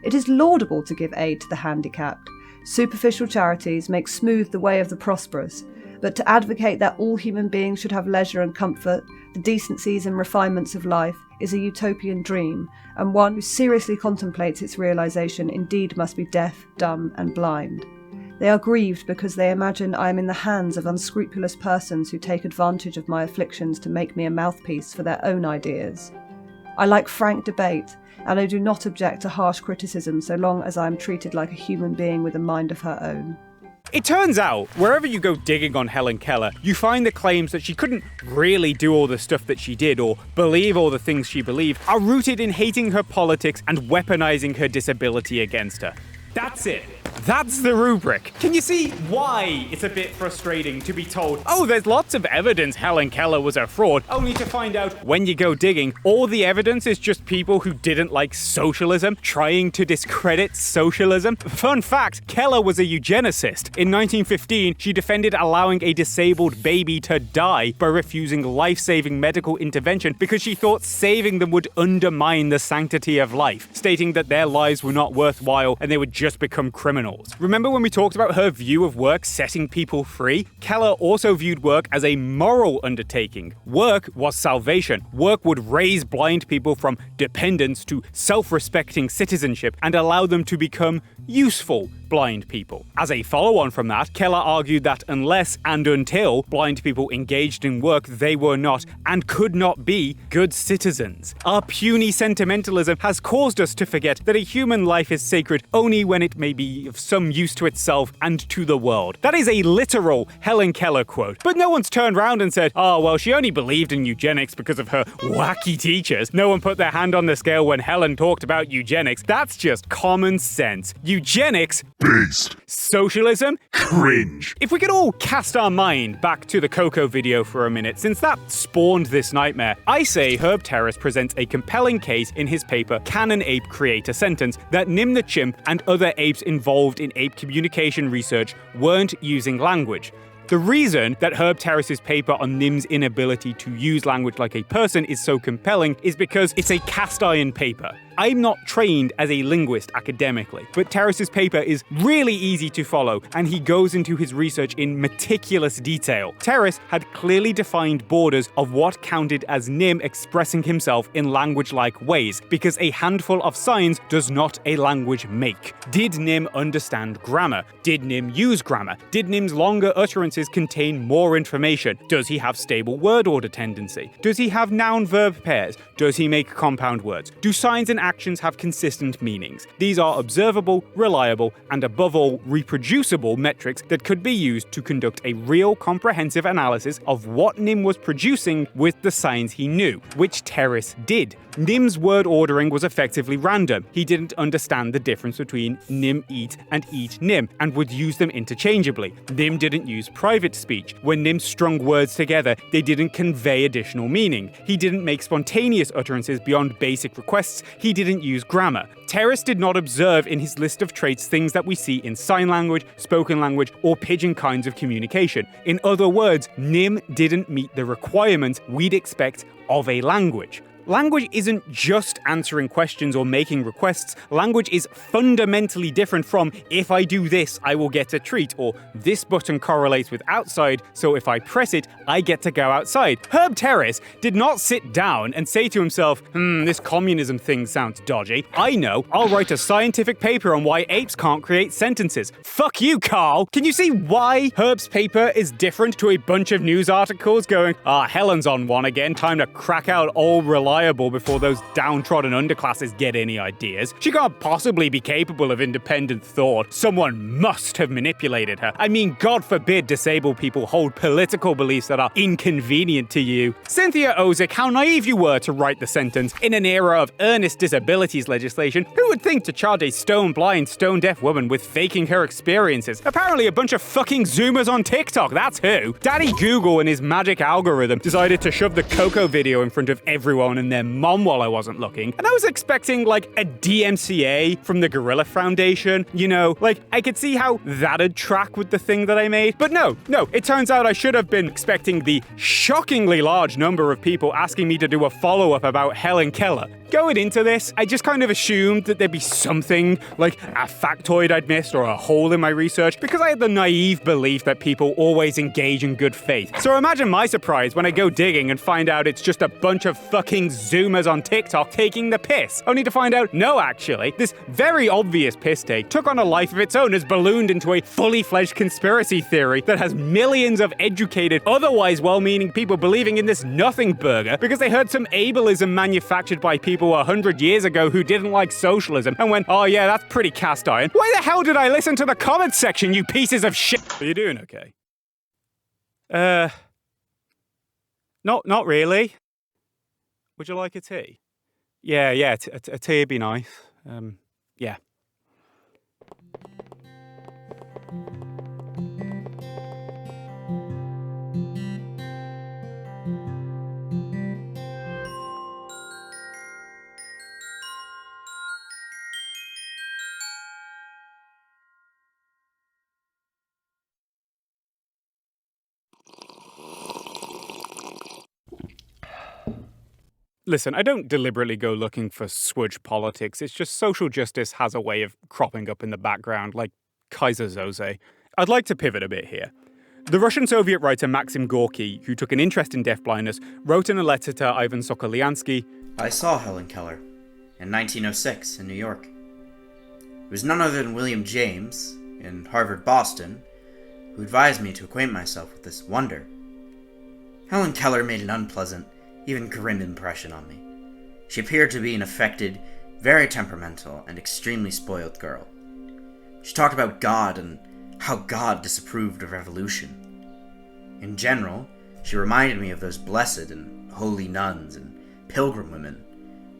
S21: It is laudable to give aid to the handicapped. Superficial charities make smooth the way of the prosperous, but to advocate that all human beings should have leisure and comfort, the decencies and refinements of life, is a utopian dream, and one who seriously contemplates its realisation indeed must be deaf, dumb, and blind. They are grieved because they imagine I am in the hands of unscrupulous persons who take advantage of my afflictions to make me a mouthpiece for their own ideas. I like frank debate, and I do not object to harsh criticism so long as I am treated like a human being with a mind of her own."
S1: It turns out, wherever you go digging on Helen Keller, you find the claims that she couldn't really do all the stuff that she did or believe all the things she believed are rooted in hating her politics and weaponizing her disability against her. That's it. That's the rubric. Can you see why it's a bit frustrating to be told, oh, there's lots of evidence Helen Keller was a fraud, only to find out when you go digging, all the evidence is just people who didn't like socialism, trying to discredit socialism? Fun fact, Keller was a eugenicist. In 1915, she defended allowing a disabled baby to die by refusing life-saving medical intervention because she thought saving them would undermine the sanctity of life, stating that their lives were not worthwhile and they would just become criminals. Remember when we talked about her view of work setting people free? Keller also viewed work as a moral undertaking. Work was salvation. Work would raise blind people from dependence to self-respecting citizenship and allow them to become useful blind people. As a follow-on from that, Keller argued that unless and until blind people engaged in work, they were not and could not be good citizens. Our puny sentimentalism has caused us to forget that a human life is sacred only when it may be of some use to itself and to the world. That is a literal Helen Keller quote. But no one's turned around and said, oh, well, she only believed in eugenics because of her wacky teachers. No one put their hand on the scale when Helen talked about eugenics. That's just common sense. Eugenics,
S5: based.
S1: Socialism, cringe. If we could all cast our mind back to the Coco video for a minute, since that spawned this nightmare, I say Herb Terrace presents a compelling case in his paper Can an Ape Create a Sentence? That Nim the chimp and other apes involved in ape communication research weren't using language. The reason that Herb Terrace's paper on Nim's inability to use language like a person is so compelling is because it's a cast iron paper. I'm not trained as a linguist academically, but Terrace's paper is really easy to follow, and he goes into his research in meticulous detail. Terrace had clearly defined borders of what counted as Nim expressing himself in language-like ways, because a handful of signs does not a language make. Did Nim understand grammar? Did Nim use grammar? Did Nim's longer utterances contain more information? Does he have stable word order tendency? Does he have noun-verb pairs? Does he make compound words? Do signs and actions have consistent meanings. These are observable, reliable, and above all, reproducible metrics that could be used to conduct a real comprehensive analysis of what Nim was producing with the signs he knew, which Terrace did. Nim's word ordering was effectively random. He didn't understand the difference between Nim eat and eat Nim, and would use them interchangeably. Nim didn't use private speech. When Nim strung words together, they didn't convey additional meaning. He didn't make spontaneous utterances beyond basic requests. He didn't use grammar. Terrace did not observe in his list of traits things that we see in sign language, spoken language, or pidgin kinds of communication. In other words, Nim didn't meet the requirements we'd expect of a language. Language isn't just answering questions or making requests. Language is fundamentally different from, if I do this, I will get a treat, or this button correlates with outside, so if I press it, I get to go outside. Herb Terrace did not sit down and say to himself, this communism thing sounds dodgy. I know, I'll write a scientific paper on why apes can't create sentences. Fuck you, Carl! Can you see why Herb's paper is different to a bunch of news articles going, Helen's on one again, time to crack out all reliable before those downtrodden underclasses get any ideas. She can't possibly be capable of independent thought. Someone must have manipulated her. I mean, God forbid disabled people hold political beliefs that are inconvenient to you. Cynthia Ozick, how naive you were to write the sentence. In an era of earnest disabilities legislation, who would think to charge a stone-blind, stone-deaf woman with faking her experiences? Apparently a bunch of fucking Zoomers on TikTok, that's who. Daddy Google and his magic algorithm decided to shove the Coco video in front of everyone and their mom while I wasn't looking. And I was expecting like a DMCA from the Gorilla Foundation, you know, like I could see how that'd track with the thing that I made. But no, it turns out I should have been expecting the shockingly large number of people asking me to do a follow-up about Helen Keller. Going into this, I just kind of assumed that there'd be something, like a factoid I'd missed or a hole in my research, because I had the naive belief that people always engage in good faith. So imagine my surprise when I go digging and find out it's just a bunch of fucking Zoomers on TikTok taking the piss, only to find out, no actually, this very obvious piss take took on a life of its own, as ballooned into a fully fledged conspiracy theory that has millions of educated, otherwise well-meaning people believing in this nothing burger because they heard some ableism manufactured by people 100 years ago who didn't like socialism and went, oh yeah, that's pretty cast iron. Why the hell did I listen to the comments section, you pieces of shit? Are you doing okay? Not really. Would you like a tea? Yeah, a tea would be nice. Yeah. Listen, I don't deliberately go looking for swudge politics. It's just social justice has a way of cropping up in the background, like Kaiser Soze. I'd like to pivot a bit here. The Russian-Soviet writer Maxim Gorky, who took an interest in deafblindness, wrote in a letter to Ivan Sokolyansky,
S16: I saw Helen Keller in 1906 in New York. It was none other than William James, in Harvard, Boston, who advised me to acquaint myself with this wonder. Helen Keller made an unpleasant, even grim impression on me. She appeared to be an affected, very temperamental, and extremely spoiled girl. She talked about God and how God disapproved of revolution. In general, she reminded me of those blessed and holy nuns and pilgrim women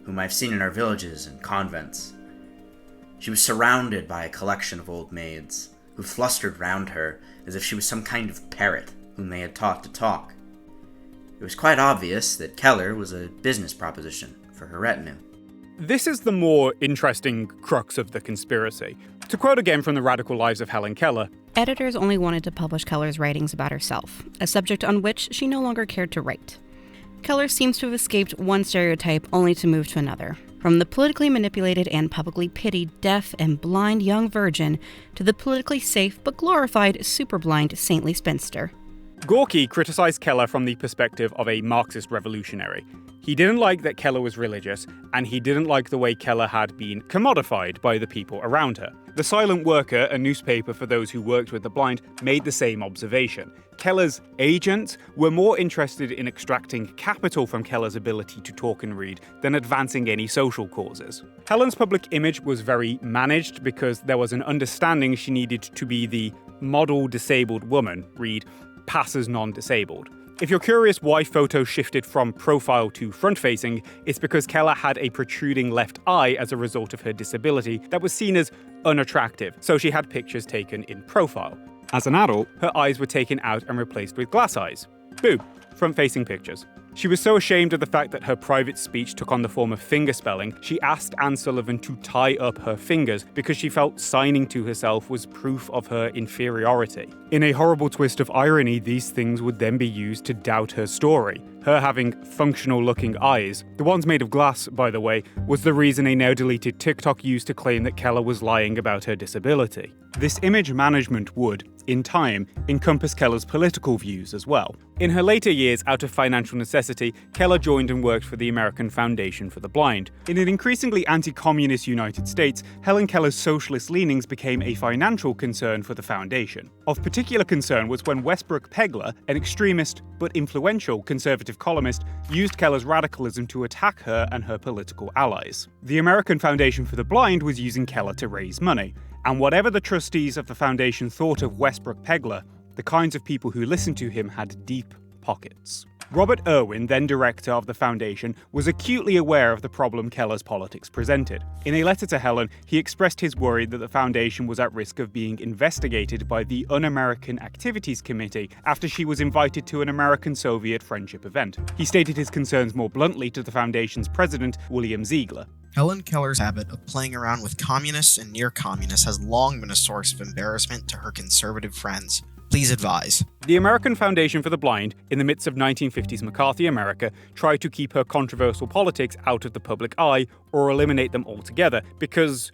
S16: whom I've seen in our villages and convents. She was surrounded by a collection of old maids who flustered round her as if she was some kind of parrot whom they had taught to talk. It was quite obvious that Keller was a business proposition for her retinue.
S1: This is the more interesting crux of the conspiracy. To quote again from The Radical Lives of Helen Keller,
S2: editors only wanted to publish Keller's writings about herself, a subject on which she no longer cared to write. Keller seems to have escaped one stereotype only to move to another, from the politically manipulated and publicly pitied deaf and blind young virgin to the politically safe but glorified super blind saintly spinster.
S1: Gorky criticized Keller from the perspective of a Marxist revolutionary. He didn't like that Keller was religious, and he didn't like the way Keller had been commodified by the people around her. The Silent Worker, a newspaper for those who worked with the blind, made the same observation. Keller's agents were more interested in extracting capital from Keller's ability to talk and read than advancing any social causes. Helen's public image was very managed because there was an understanding she needed to be the model disabled woman, read, pass as non-disabled. If you're curious why photos shifted from profile to front-facing, it's because Keller had a protruding left eye as a result of her disability that was seen as unattractive, so she had pictures taken in profile. As an adult, her eyes were taken out and replaced with glass eyes. Boom, front-facing pictures. She was so ashamed of the fact that her private speech took on the form of fingerspelling, she asked Anne Sullivan to tie up her fingers because she felt signing to herself was proof of her inferiority. In a horrible twist of irony, these things would then be used to doubt her story. Her having functional-looking eyes, the ones made of glass, by the way, was the reason a now-deleted TikTok used to claim that Keller was lying about her disability. This image management would, in time, encompass Keller's political views as well. In her later years, out of financial necessity, Keller joined and worked for the American Foundation for the Blind. In an increasingly anti-communist United States, Helen Keller's socialist leanings became a financial concern for the foundation. Of particular concern was when Westbrook Pegler, an extremist but influential conservative columnist, used Keller's radicalism to attack her and her political allies. The American Foundation for the Blind was using Keller to raise money, and whatever the trustees of the foundation thought of Westbrook Pegler, the kinds of people who listened to him had deep pockets. Robert Irwin, then director of the foundation, was acutely aware of the problem Keller's politics presented. In a letter to Helen, he expressed his worry that the foundation was at risk of being investigated by the Un-American Activities Committee after she was invited to an American-Soviet friendship event. He stated his concerns more bluntly to the foundation's president, William Ziegler.
S5: Helen Keller's habit of playing around with communists and near-communists has long been a source of embarrassment to her conservative friends. Please advise.
S1: The American Foundation for the Blind, in the midst of 1950s McCarthy America, tried to keep her controversial politics out of the public eye or eliminate them altogether because,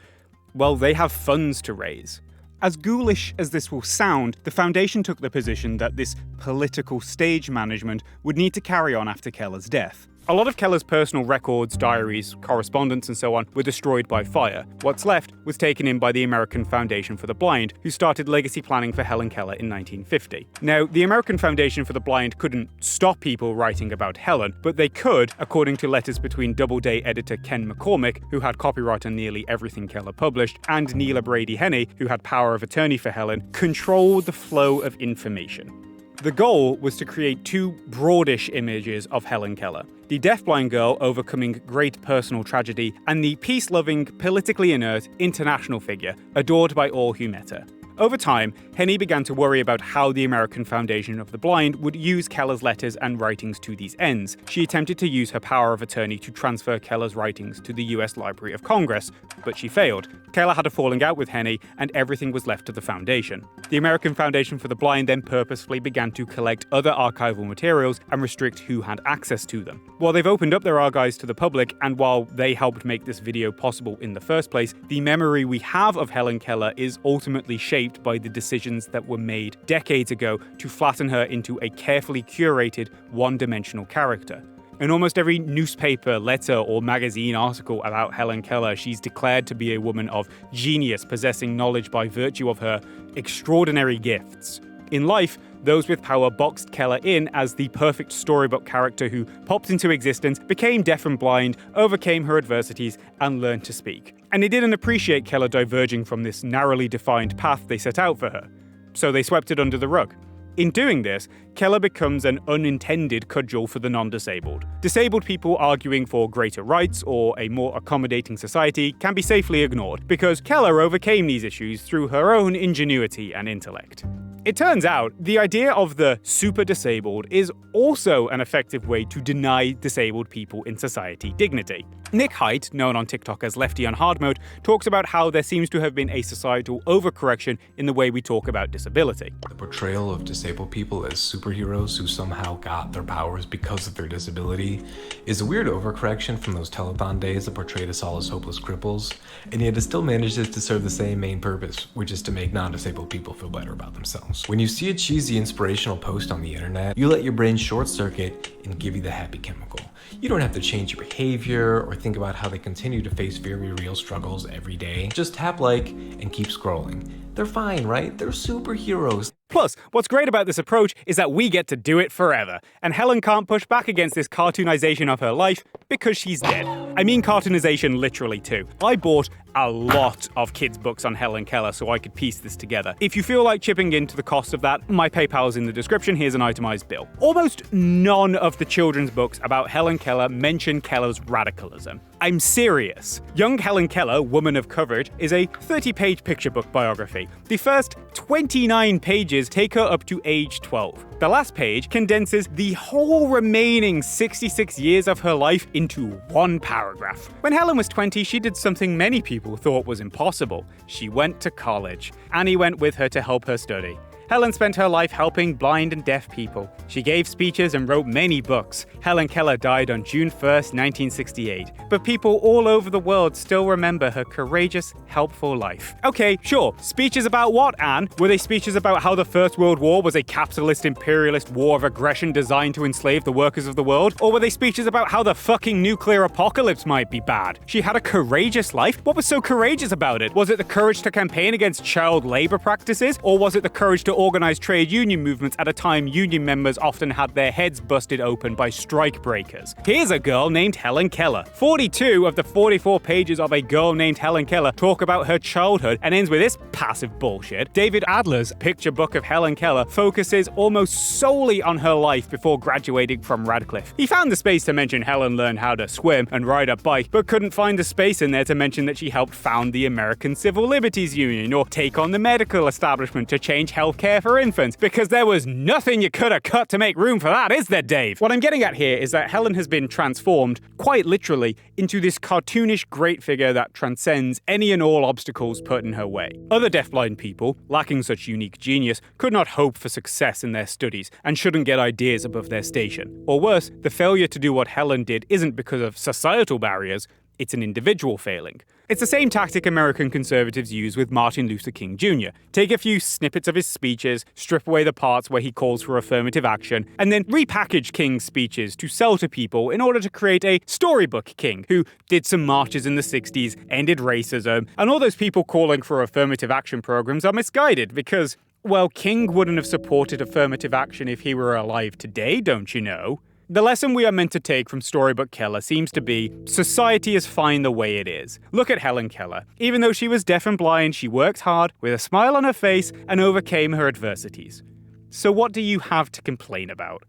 S1: well, they have funds to raise. As ghoulish as this will sound, the foundation took the position that this political stage management would need to carry on after Keller's death. A lot of Keller's personal records, diaries, correspondence and so on were destroyed by fire. What's left was taken in by the American Foundation for the Blind, who started legacy planning for Helen Keller in 1950. Now, the American Foundation for the Blind couldn't stop people writing about Helen, but they could, according to letters between Doubleday editor Ken McCormick, who had copyright on nearly everything Keller published, and Neela Brady-Henney, who had power of attorney for Helen, control the flow of information. The goal was to create two broadish images of Helen Keller: the deafblind girl overcoming great personal tragedy, and the peace-loving, politically inert, international figure, adored by all who met her. Over time, Henney began to worry about how the American Foundation of the Blind would use Keller's letters and writings to these ends. She attempted to use her power of attorney to transfer Keller's writings to the US Library of Congress, but she failed. Keller had a falling out with Henney, and everything was left to the foundation. The American Foundation for the Blind then purposefully began to collect other archival materials and restrict who had access to them. While they've opened up their archives to the public, and while they helped make this video possible in the first place, the memory we have of Helen Keller is ultimately shaped by the decisions that were made decades ago to flatten her into a carefully curated, one-dimensional character. In almost every newspaper, letter, or magazine article about Helen Keller, she's declared to be a woman of genius, possessing knowledge by virtue of her extraordinary gifts. In life, those with power boxed Keller in as the perfect storybook character who popped into existence, became deaf and blind, overcame her adversities, and learned to speak. And they didn't appreciate Keller diverging from this narrowly defined path they set out for her, so they swept it under the rug. In doing this, Keller becomes an unintended cudgel for the non-disabled. Disabled people arguing for greater rights or a more accommodating society can be safely ignored, because Keller overcame these issues through her own ingenuity and intellect. It turns out, the idea of the super disabled is also an effective way to deny disabled people in society dignity. Nick Haidt, known on TikTok as Lefty on Hard Mode, talks about how there seems to have been a societal overcorrection in the way we talk about disability.
S10: The portrayal of disabled people as superheroes who somehow got their powers because of their disability is a weird overcorrection from those telethon days that portrayed us all as hopeless cripples, and yet it still manages to serve the same main purpose, which is to make non-disabled people feel better about themselves. rules. When you see a cheesy inspirational post on the internet, you let your brain short circuit and give you the happy chemical. You don't have to change your behavior or think about how they continue to face very real struggles every day. Just tap like and keep scrolling. They're fine, right? They're superheroes.
S1: Plus, what's great about this approach is that we get to do it forever, and Helen can't push back against this cartoonization of her life because she's dead. I mean cartoonization literally too. I bought a lot of kids' books on Helen Keller so I could piece this together. If you feel like chipping into the cost of that, my PayPal's in the description. Here's an itemized bill. Almost none of the children's books about Helen Keller mention Keller's radicalism. I'm serious. Young Helen Keller, Woman of Courage, is a 30-page picture book biography. The first 29 pages take her up to age 12. The last page condenses the whole remaining 66 years of her life into one paragraph. When Helen was 20, she did something many people thought was impossible. She went to college. Annie went with her to help her study. Helen spent her life helping blind and deaf people. She gave speeches and wrote many books. Helen Keller died on June 1st, 1968. But people all over the world still remember her courageous, helpful life. Okay, sure. Speeches about what, Anne? Were they speeches about how the First World War was a capitalist imperialist war of aggression designed to enslave the workers of the world? Or were they speeches about how the fucking nuclear apocalypse might be bad? She had a courageous life? What was so courageous about it? Was it the courage to campaign against child labor practices? Or was it the courage to organize trade union movements at a time union members often had their heads busted open by strike breakers? Here's a girl named Helen Keller. 42 of the 44 pages of A Girl Named Helen Keller talk about her childhood and ends with this passive bullshit. David Adler's picture book of Helen Keller focuses almost solely on her life before graduating from Radcliffe. He found the space to mention Helen learned how to swim and ride a bike, but couldn't find the space in there to mention that she helped found the American Civil Liberties Union or take on the medical establishment to change healthcare for infants, because there was nothing you could have cut to make room for that, is there, Dave? What I'm getting at here is that Helen has been transformed, quite literally, into this cartoonish great figure that transcends any and all obstacles put in her way. Other deafblind people, lacking such unique genius, could not hope for success in their studies and shouldn't get ideas above their station. Or worse, the failure to do what Helen did isn't because of societal barriers, it's an individual failing. It's the same tactic American conservatives use with Martin Luther King Jr. Take a few snippets of his speeches, strip away the parts where he calls for affirmative action, and then repackage King's speeches to sell to people in order to create a Storybook King, who did some marches in the 60s, ended racism, and all those people calling for affirmative action programs are misguided because, well, King wouldn't have supported affirmative action if he were alive today, don't you know? The lesson we are meant to take from Storybook Keller seems to be, society is fine the way it is. Look at Helen Keller. Even though she was deaf and blind, she worked hard, with a smile on her face, and overcame her adversities. So what do you have to complain about?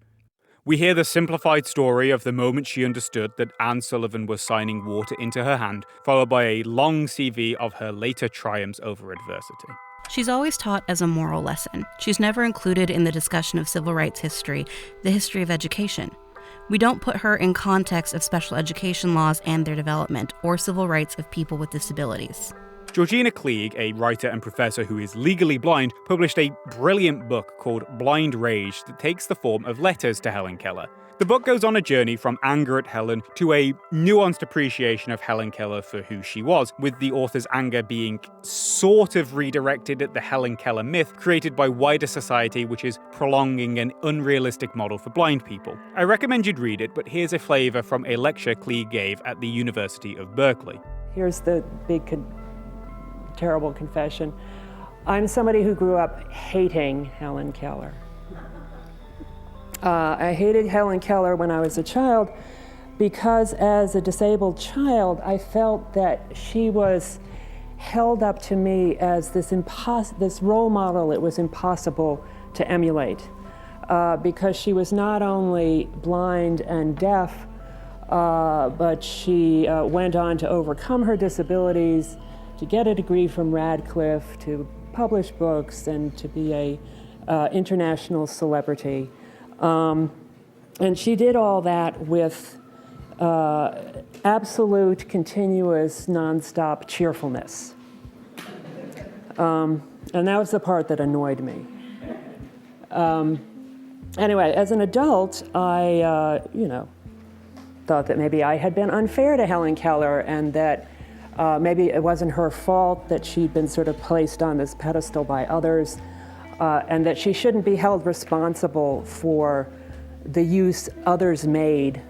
S1: We hear the simplified story of the moment she understood that Anne Sullivan was signing water into her hand, followed by a long CV of her later triumphs over adversity.
S2: She's always taught as a moral lesson. She's never included in the discussion of civil rights history, the history of education. We don't put her in context of special education laws and their development, or civil rights of people with disabilities.
S1: Georgina Klieg, a writer and professor who is legally blind, published a brilliant book called Blind Rage that takes the form of letters to Helen Keller. The book goes on a journey from anger at Helen to a nuanced appreciation of Helen Keller for who she was, with the author's anger being sort of redirected at the Helen Keller myth created by wider society, which is prolonging an unrealistic model for blind people. I recommend you'd read it, but here's a flavour from a lecture Klieg gave at the University of Berkeley.
S8: Here's the big, terrible confession. I'm somebody who grew up hating Helen Keller. I hated Helen Keller when I was a child because as a disabled child, I felt that she was held up to me as this role model it was impossible to emulate because she was not only blind and deaf, but she went on to overcome her disabilities, to get a degree from Radcliffe, to publish books, and to be a international celebrity. And she did all that with absolute, continuous, nonstop cheerfulness. And that was the part that annoyed me. Anyway, as an adult, I, thought that maybe I had been unfair to Helen Keller and that maybe it wasn't her fault that she'd been sort of placed on this pedestal by others. and that she shouldn't be held responsible for the use others made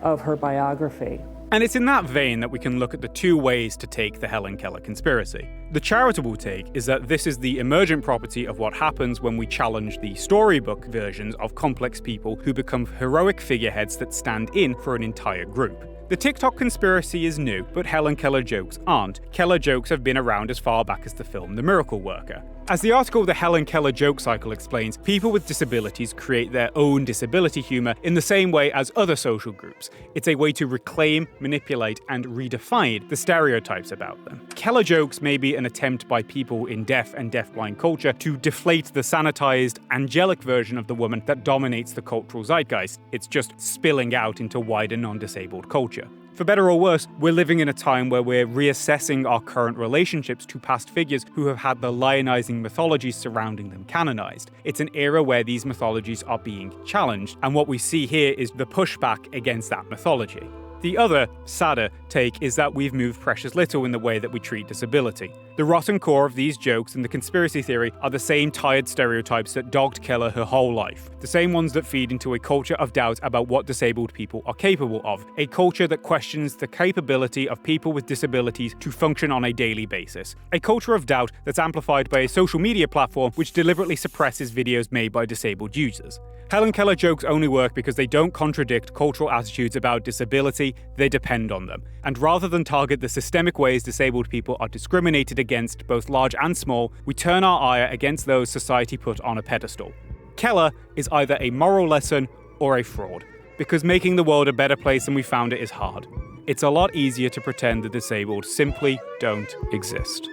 S8: of her biography.
S1: And it's in that vein that we can look at the two ways to take the Helen Keller conspiracy. The charitable take is that this is the emergent property of what happens when we challenge the storybook versions of complex people who become heroic figureheads that stand in for an entire group. The TikTok conspiracy is new, but Helen Keller jokes aren't. Keller jokes have been around as far back as the film The Miracle Worker. As the article The Helen Keller Joke Cycle explains, people with disabilities create their own disability humor in the same way as other social groups. It's a way to reclaim, manipulate, and redefine the stereotypes about them. Keller jokes may be an attempt by people in deaf and deafblind culture to deflate the sanitized, angelic version of the woman that dominates the cultural zeitgeist. It's just spilling out into wider non-disabled culture. For better or worse, we're living in a time where we're reassessing our current relationships to past figures who have had the lionizing mythologies surrounding them canonized. It's an era where these mythologies are being challenged, and what we see here is the pushback against that mythology. The other, sadder, take is that we've moved precious little in the way that we treat disability. The rotten core of these jokes and the conspiracy theory are the same tired stereotypes that dogged Keller her whole life, the same ones that feed into a culture of doubt about what disabled people are capable of, a culture that questions the capability of people with disabilities to function on a daily basis, a culture of doubt that's amplified by a social media platform which deliberately suppresses videos made by disabled users. Helen Keller jokes only work because they don't contradict cultural attitudes about disability, they depend on them. And rather than target the systemic ways disabled people are discriminated against, both large and small, we turn our ire against those society put on a pedestal. Keller is either a moral lesson or a fraud, because making the world a better place than we found it is hard. It's a lot easier to pretend the disabled simply don't exist.